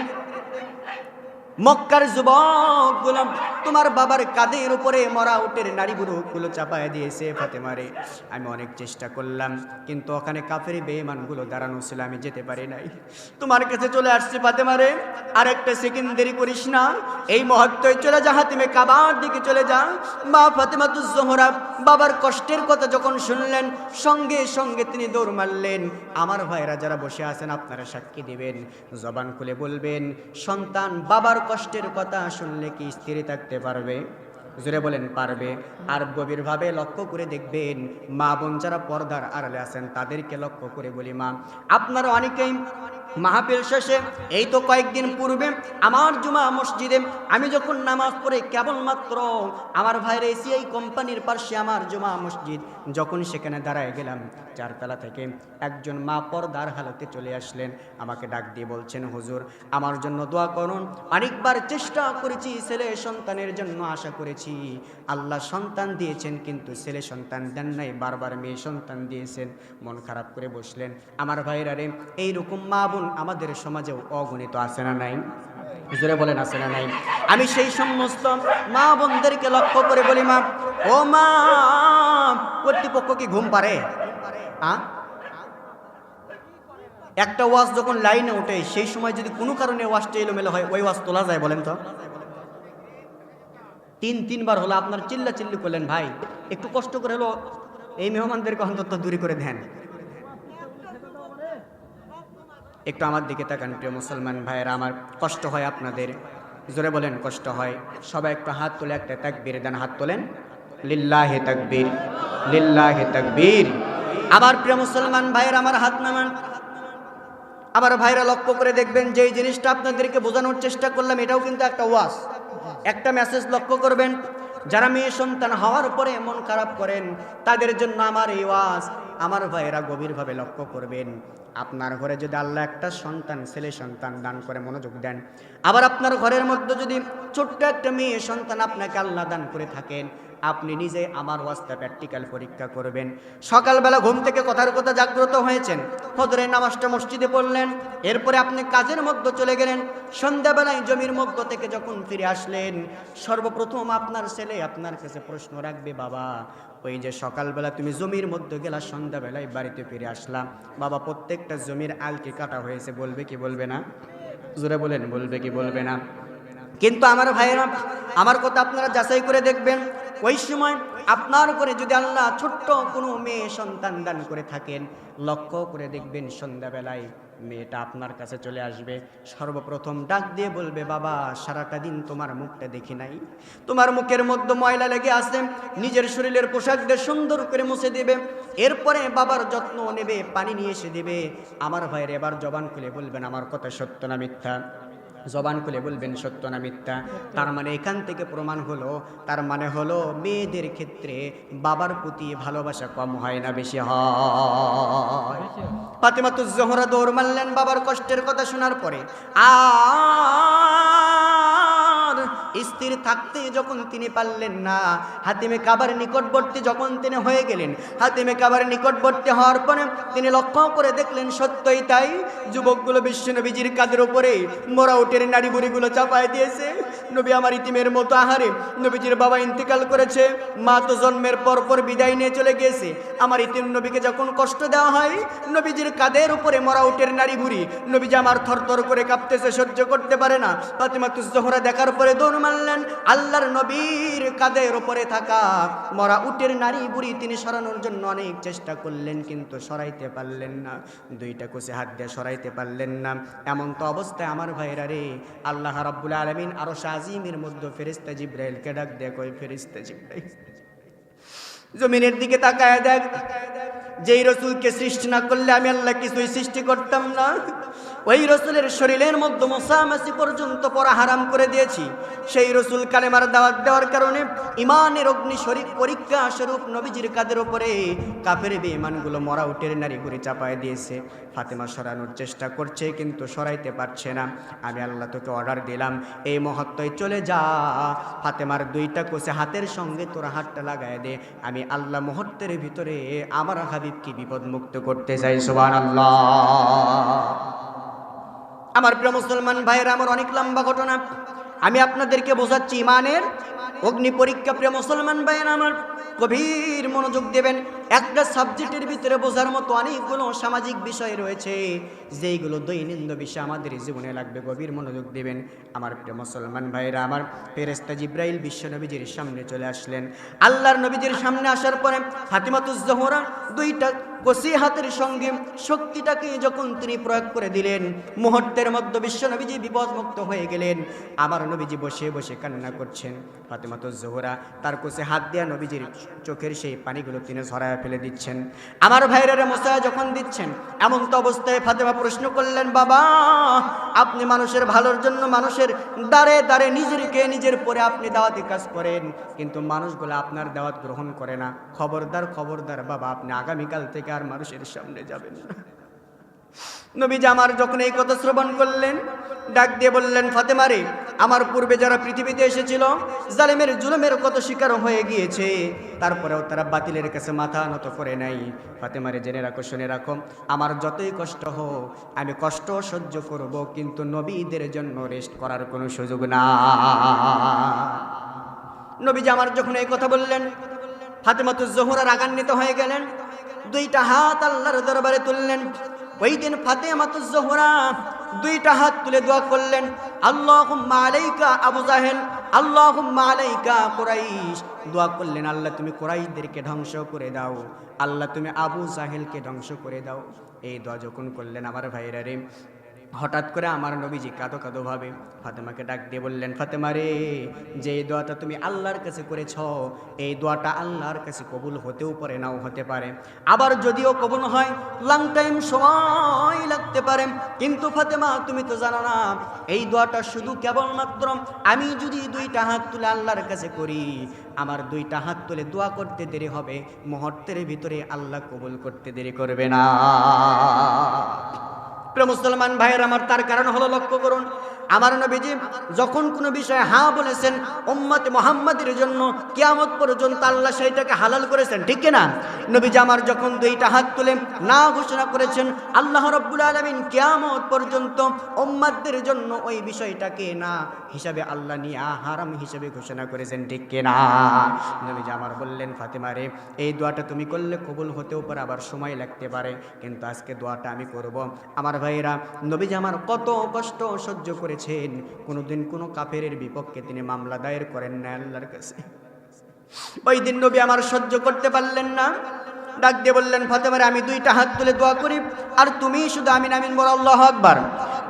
মক্কার যুবকগুলো তোমার বাবার কাঁধের উপরে মরা উটের নাড়িগুলো চাপায় দিয়েছে। ফাতেমারে, আমি অনেক চেষ্টা করলাম, কিন্তু ওখানে কাফের বেঈমানগুলো দাঁড়ানো ছিল, আমি যেতে পারি নাই। তোমার কাছে চলে আসছি ফাতেমারে, আর একটা সেকেন্ড দেরি করিস না, এই মুহূর্তেই চলে যা, হাতিমে কাবার দিকে চলে যা। মা ফাতেমাতুজ জোহরা বাবার কষ্টের কথা যখন শুনলেন, সঙ্গে সঙ্গে তিনি দৌড় মারলেন। আমার ভাইরা যারা বসে আছেন, আপনারা সাক্ষী দিবেন, জবান খুলে বলবেন, সন্তান বাবার কষ্টের কথা শুনলে কি স্থির থাকতে পারবে? জোরে বলেন, পারবে। আর গভীরভাবে লক্ষ্য করে দেখবেন, মা বোন যারা পর্দার আড়ালে আছেন তাদেরকে লক্ষ্য করে বলি, মা আপনারা অনেকেই মাহফিল শেষে, এই তো কয়েকদিন পূর্বে আমার জুমা মসজিদে আমি যখন নামাজ পড়ে কেবলমাত্র আমার ভাইয়ের এসিআই কোম্পানির পাশে আমার জুমা মসজিদ, যখন সেখানে দাঁড়ায় গেলাম, চারতলা থেকে একজন মা পর্দার হালতে চলে আসলেন, আমাকে ডাক দিয়ে বলছেন, হুজুর আমার জন্য দোয়া করুন। অনেকবার চেষ্টা করেছি, ছেলে সন্তানের জন্য আশা করেছি, আল্লাহ সন্তান দিয়েছেন কিন্তু ছেলে সন্তান দেন নাই, বারবার মেয়ে সন্তান দিয়েছেন। মন খারাপ করে বসলেন। আমার ভাইরা রে, এইরকম মা বোন আমাদের সমাজেও অগণিত আছে না নাই? জোরে বলেন, আছে না নাই? আমি সেই সমস্ত মা বোনদেরকে লক্ষ্য করে বলি, মা, ও মা, কর্তৃপক্ষ কি ঘুম পারে? একটা ওয়াজ যখন লাইনে ওঠে, সেই সময় যদি কোনো কারণে ওয়াজটা এলোমেলো হয়, ওই ওয়াজ তোলা যায়? বলেন তো। তিনবার হলো আপনার চিল্লা চিল্লি করলেন, ভাই একটু কষ্ট করে হলো এই মেহমানদেরকে অন্তত দূরে করে দেন। একটু আমার দিকে তাকান প্রিয় মুসলমান ভাইয়েরা আমার, কষ্ট হয় আপনাদের? জোরে বলেন, কষ্ট হয়? সবাই একটু হাত তুলে একটা তাকবীর দেন, হাত তোলেন, লিল্লাহি তাকবীর, লিল্লাহি তাকবীর। আমার প্রিয় মুসলমান ভাইয়ের আমার হাত নামান। আমার ভাইরা লক্ষ্য করে দেখবেন, যেই জিনিসটা আপনাদেরকে বোঝানোর চেষ্টা করলাম এটাও কিন্তু একটা ওয়াজ, একটা মেসেজ। লক্ষ্য করবেন, যারা মেয়ে সন্তান হওয়ার পরে মন খারাপ করেন তাদের জন্য আমার এই ওয়াজ। আমার ভাইয়েরা গভীরভাবে লক্ষ্য করবেন, আপনার ঘরে যদি আল্লাহ একটা সন্তান, ছেলে সন্তান দান করে, মনোযোগ দেন, আবার আপনার ঘরের মধ্যে যদি ছোট্ট একটা মেয়ে সন্তান আপনাকে আল্লাহ দান করে থাকেন, আপনি নিজে আমার ওয়াজটা প্র্যাকটিক্যাল পরীক্ষা করবেন। সকালবেলা ঘুম থেকে কথার কথা জাগ্রত হয়েছেন, ফজরের নামাজটা মসজিদে পড়লেন, এরপরে আপনি কাজের মধ্যে চলে গেলেন, সন্ধ্যাবেলায় জমির মধ্য থেকে যখন ফিরে আসলেন, সর্বপ্রথম আপনার ছেলে আপনার কাছে প্রশ্ন রাখবে, বাবা ওই যে সকালবেলা তুমি জমির মধ্যে গেলা, সন্ধ্যাবেলায় বাড়িতে ফিরে আসলাম, বাবা প্রত্যেকটা জমির আলকে কাটা হয়েছে, বলবে কি বলবে না? জোরে বলেন, বলবে কি বলবে না? কিন্তু আমার ভাইয়েরা, আমার কথা আপনারা যাচাই করে দেখবেন, ওই সময় আপনার করে যদি আল্লাহ ছোট্ট কোনো মেয়ে সন্তান দান করে থাকেন, লক্ষ্য করে দেখবেন সন্ধ্যাবেলায় মেয়েটা আপনার কাছে চলে আসবে, সর্বপ্রথম ডাক দিয়ে বলবে, বাবা সারাটা দিন তোমার মুখটা দেখি নাই, তোমার মুখের মধ্যে ময়লা লেগে আছে, নিজের শরীরের পোশাক দিয়ে সুন্দর করে মুছে দেবে, এরপরে বাবার যত্ন নেবে, পানি নিয়ে এসে দেবে। আমার ভাইয়ের এবার জবান খুলে বলবেন, আমার কথা সত্য না মিথ্যা? জবান খুলে বলবেন সত্য না মিথ্যা। তার মানে এখান থেকে প্রমাণ হলো, তার মানে হলো মেয়েদের ক্ষেত্রে বাবার প্রতি ভালোবাসা কম হয় না বেশি হয়? ফাতেমাতুজ জোহরা দৌড় মারলেন বাবার কষ্টের কথা শোনার পরে। আর স্থির থাকতে যখন তিনি পারলেন না, হাতিমে কাবার নিকটবর্তী যখন তিনি হয়ে গেলেন, হাতিমে কাবার নিকটবর্তী হওয়ার পরে তিনি লক্ষ্য করে দেখলেন, সত্যই তাই, যুবকগুলো বিশ্ব নবীজির কাঁধের উপরে মোরা উটের নাড়ি বুড়িগুলো চাপায় দিয়েছে। নবী আমার ইতিমের মতো আহারে, নবীজির বাবা ইন্তেকাল করেছে, মা তো জন্মের পর বিদায় নিয়ে চলে গিয়েছে। আমার ইতিম নবীকে যখন কষ্ট দেওয়া হয়, নবীজির কাঁধের উপরে মরা উটের নাড়ি বুড়ি, নবীজি আমার থরথর করে কাঁপতেছে, সহ্য করতে পারে না। ফাতেমাতুজ জোহরা দেখার পরে দৌড় মারলেন, আল্লাহর নবীর কাঁধের উপরে থাকা মরা উটের নাড়ি বুড়ি তিনি সরানোর জন্য অনেক চেষ্টা করলেন, কিন্তু সরাইতে পারলেন না, দুইটা কোষে হাত দিয়ে সরাইতে পারলেন না। এমন তো অবস্থায় আমার ভাইরা রে, আল্লাহ রাব্বুল আলামিন আরশ আজিমের মধ্যে ফেরেশতা জিবরাইলকে ডাক দেয়, কই ফেরেশতা জিবরাইল জমিনের দিকে তাকায় দেখ, যেই রসুলকে সৃষ্টি না করলে আমি আল্লাহ কিছুই সৃষ্টি করতাম না, ওই রসুলের শরীরের মধ্যে মশামাছি পর্যন্ত পড়া হারাম করে দিয়েছি। সেই রসুল কালেমার দাওয়াত দেওয়ার কারণে ইমানের অগ্নি শরীর পরীক্ষা স্বরূপ নবীজির কাদের ওপরে কাফের বেঈমানগুলো মরা উটের নারী ঘুরে চাপায় দিয়েছে। ফাতেমা সরানোর চেষ্টা করছে, কিন্তু সরাইতে পারছে না। আমি আল্লাহ তোকে অর্ডার দিলাম, এই মুহূর্তে চলে যা, ফাতেমার দুইটা কোষে হাতের সঙ্গে তোরা হাতটা লাগায় দে, আমি আল্লাহ মুহূর্তের ভিতরে আমার হাবিবকে বিপদ মুক্ত করতে চাই। সুবহানাল্লাহ। আমার প্রিয় মুসলমান ভাইয়েরা, আমার অনেক লম্বা ঘটনা, আমি আপনাদেরকে বোঝাচ্ছি ইমানের অগ্নি পরীক্ষা। প্রিয় মুসলমান ভাইয়েরা আমার, গভীর মনোযোগ দেবেন। একটা সাবজেক্টের ভিতরে বোঝার মতো অনেকগুলো সামাজিক বিষয় রয়েছে, যেইগুলো দৈনন্দিন বিষয় আমাদের জীবনে লাগবে। গভীর মনোযোগ দেবেন আমার প্রিয় মুসলমান ভাইয়েরা আমার। ফেরেশতা জিবরাইল বিশ্ব নবীজির সামনে চলে আসলেন। আল্লাহর নবীজির সামনে আসার পরে ফাতেমাতুজ জোহরা দুইটা কসি হাতের সঙ্গে শক্তিটাকে যখন তিনি প্রয়োগ করে দিলেন, মুহূর্তের মধ্যে বিশ্ব নবীজি বিপদমুক্ত হয়ে গেলেন। আমার নবীজি বসে বসে কান্না করছেন। ফাতেমাতুজ জোহরা তার কোসে হাত দিয়ে নবীজির চোখের সেই পানিগুলো তিনি ঝরায় ফেলে দিচ্ছেন। আমার ভাইরা মোসায়া যখন দিচ্ছেন, এমন তো অবস্থায় ফাতেমা প্রশ্ন করলেন, বাবা আপনি মানুষের ভালোর জন্য মানুষের দ্বারে দ্বারে নিজের পরে আপনি দাওয়াতি কাজ করেন, কিন্তু মানুষগুলো আপনার দাওয়াত গ্রহণ করে না। খবরদার খবরদার বাবা, আপনি আগামীকাল থেকে আর মানুষের সামনে যাবেন না। নবীজি আমার যখন এই কথা শ্রবণ করলেন, ডাক দিয়ে বললেন, ফাতেমা রে, আমার পূর্বে যারা পৃথিবীতে এসেছিল জালেমের জুলুমের কত শিকার হয়ে গিয়েছে, তারপরেও তারা বাতিলের কাছে মাথা নত করে নাই। ফাতেমা রে, জেনে রাখো, শুনে রাখো, আমার যতই কষ্ট হোক আমি কষ্ট সহ্য করব, কিন্তু নবীদের জন্য রেস্ট করার কোনো সুযোগ না। নবীজি আমার যখন এই কথা বললেন, ফাতেমাতুজ জোহরা রাগান্বিত হয়ে গেলেন, দুইটা হাত আল্লাহর দরবারে তুললেন। ওই দিন ফাতেমাতুজ জোহরা দুইটা হাত তুলে দোয়া করলেন, আল্লাহুম্মা আলাইকা আবু জাহেল, আল্লাহুম্মা আলাইকা কুরাইশ। দোয়া করলেন, আল্লাহ তুমি কুরাইশদেরকে ধ্বংস করে দাও, আল্লাহ তুমি আবু জাহেলকে ধ্বংস করে দাও। এই দোয়া যখন করলেন আমার ভাইরা রে, হঠাৎ করে আমার নবীজি কাঁদো কাঁদো ভাবে ফাতেমাকে ডাক দিয়ে বললেন, ফাতেমা রে, যে দোয়াটা তুমি আল্লাহর কাছে করেছ, এই দোয়াটা আল্লাহর কাছে কবুল হতেও পারে, নাও হতে পারে। আবার যদিও কবুল হয়, লং টাইম সময় লাগতে পারে। কিন্তু ফাতেমা, তুমি তো জানো না, এই দোয়াটা শুধু কেবলমাত্র আমি যদি দুইটা হাত তুলে আল্লাহর কাছে করি, আমার দুইটা হাত তুলে দোয়া করতে দেরি হবে, মুহূর্তের ভিতরে আল্লাহ কবুল করতে দেরি করবে না। প্রিয় মুসলমান ভাইয়ের আমার, তার কারণ হলো, লক্ষ্য করুন, আমার নবীজি যখন কোনো বিষয়ে হ্যাঁ বলেছেন, উম্মতে মুহাম্মাদের জন্য কিয়ামত পর্যন্ত আল্লাহ সেইটাকে হালাল করেছেন, ঠিক কিনা? নবীজি আমার যখন দুইটা হাত তুলে না ঘোষণা করেছেন, আল্লাহ রাব্বুল আলামিন কিয়ামত পর্যন্ত উম্মতদের জন্য ওই বিষয়টাকে না হিসাবে আল্লাহ নিয়ে হারাম হিসাবে ঘোষণা করেছেন, ঠিক কিনা? নবীজি আমার বললেন, ফাতেমা রে, এই দোয়াটা তুমি করলে কবুল হতেও পারে, আবার সময় লাগতে পারে, কিন্তু আজকে দোয়াটা আমি করব। আমার ভাইরা, নবীজি আমার কত কষ্ট সহ্য করেছেন। কোনোদিন কোনো কাফেরের বিপক্ষে তিনি মামলা দায়ের করেন না আল্লাহর কাছে। ওই দিন নবী আমার সহ্য করতে পারলেন না, ডাক দিয়ে বললেন, ফাতেমা রে, আমি দুইটা হাত তুলে দোয়া করি, আর তুমি শুধু আমিন আমিন বলো, আল্লাহু আকবার।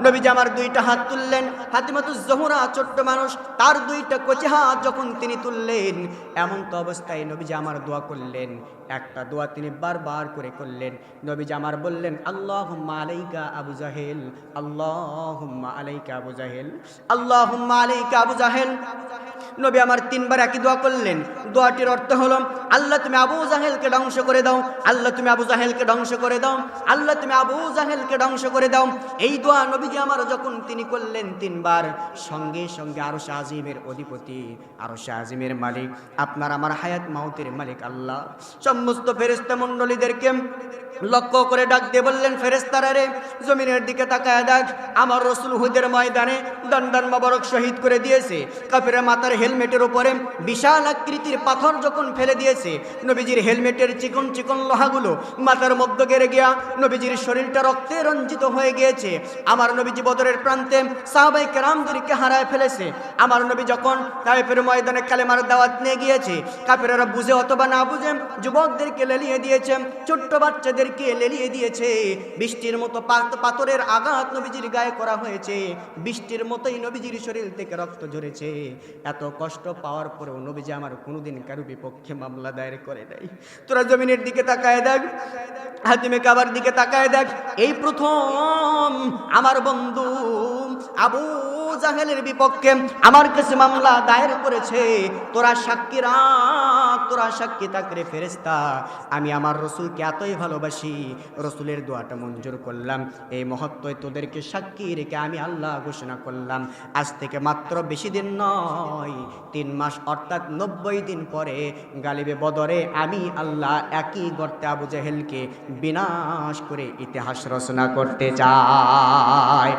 নবীজি আমার দুইটা হাত তুললেন। ফাতিমাতুজ জোহরা ছোট্ট মানুষ, তার দুইটা কচি হাত যখন তিনি তুললেন, এমন তো অবস্থায় নবীজি আমার দোয়া করলেন। একটা দোয়া তিনি বারবার করে করলেন। নবীজি আমার বললেন, আল্লাহুম্মা আলাইকা আবু জাহেল, আল্লাহুম্মা আলাইকা আবু জাহেল, আল্লাহুম্মা আলাইকা আবু জাহেল। নবী আমার তিনবার একই দোয়া করলেন। দোয়াটির অর্থ হলো, আল্লাহ তুমি আবু জাহেলকে ধ্বংস করে দাও, আল্লাহ তুমি আবু জাহেলকে ধ্বংস করে দাও, আল্লাহ তুমি আবু জাহেলকে ধ্বংস করে দাও। এই দোয়া নবীজি আমার যখন তিনি করলেন তিনবার, সঙ্গে সঙ্গে আরশ আজিমের অধিপতি, আরশ আজিমের মালিক, আপনার আমার হায়াত মাউতের মালিক আল্লাহ সমস্ত ফেরেশতা মণ্ডলীদেরকে লক্ষ্য করে ডাক দিয়ে বললেন, ফেরেশতারা রে, জমিনের দিকে তাকায় দেখ, আমার রাসূল উহুদের ময়দানে দণ্ডান মোবারক শহীদ করে দিয়েছে। কাফেররা মাথার হেলমেটের উপরে বিশাল আকৃতির পাথর যখন ফেলে দিয়েছে, নবীজির হেলমেটের চিকন চিকন লোহাগুলো মাথার মধ্যে গেড়ে গিয়া নবীজির শরীরটা রক্তে রঞ্জিত হয়ে গিয়েছে। আমার নবীজি বদরের প্রান্তে সাহাবায়ে কেরামদেরকে হারায় ফেলেছে। আমার নবী যখন তায়েফের ময়দানে কালেমার দাওয়াত নিয়ে গিয়েছে, কাফেররা বুঝে অথবা না বুঝে যুবকদেরকে লেলিয়ে দিয়েছে, ছোট্ট বাচ্চাদেরকে লেলিয়ে দিয়েছে। বৃষ্টির মতো পাথরের আঘাত নবীজির গায়ে করা হয়েছে, বৃষ্টির মতোই নবীজির শরীর থেকে রক্ত ঝরেছে। এত কষ্ট পাওয়ার পরেও নবীজি আমার কোনোদিন কারো বিপক্ষে মামলা দায়ের করে নাই। তোরা জমিনের দিকে তাকায় দেখ, হাতিমে কাবার দিকে তাকায় দেখ, এই প্রথম আমার বন্ধু আবু জাহেলের বিপক্ষে আমার কাছে মামলা দায়ের করেছে। তোরা সাক্ষী রাখ, তোরা সাক্ষী থাক রে ফেরেশতা, আমি আমার রসুলকে এতই ভালোবাসি, রসুলের দোয়াটা মঞ্জুর করলাম। এই মহত্বই তোদেরকে সাক্ষী রেখে আমি আল্লাহ ঘোষণা করলাম, আজ থেকে মাত্র বেশি দিন নয়, 3 মাস অর্থাৎ 90 দিন পরে গালিবে বদরে আমি আল্লাহ একই গর্তে আবু জাহেলকে বিনাশ করে ইতিহাস রচনা করতে চাই।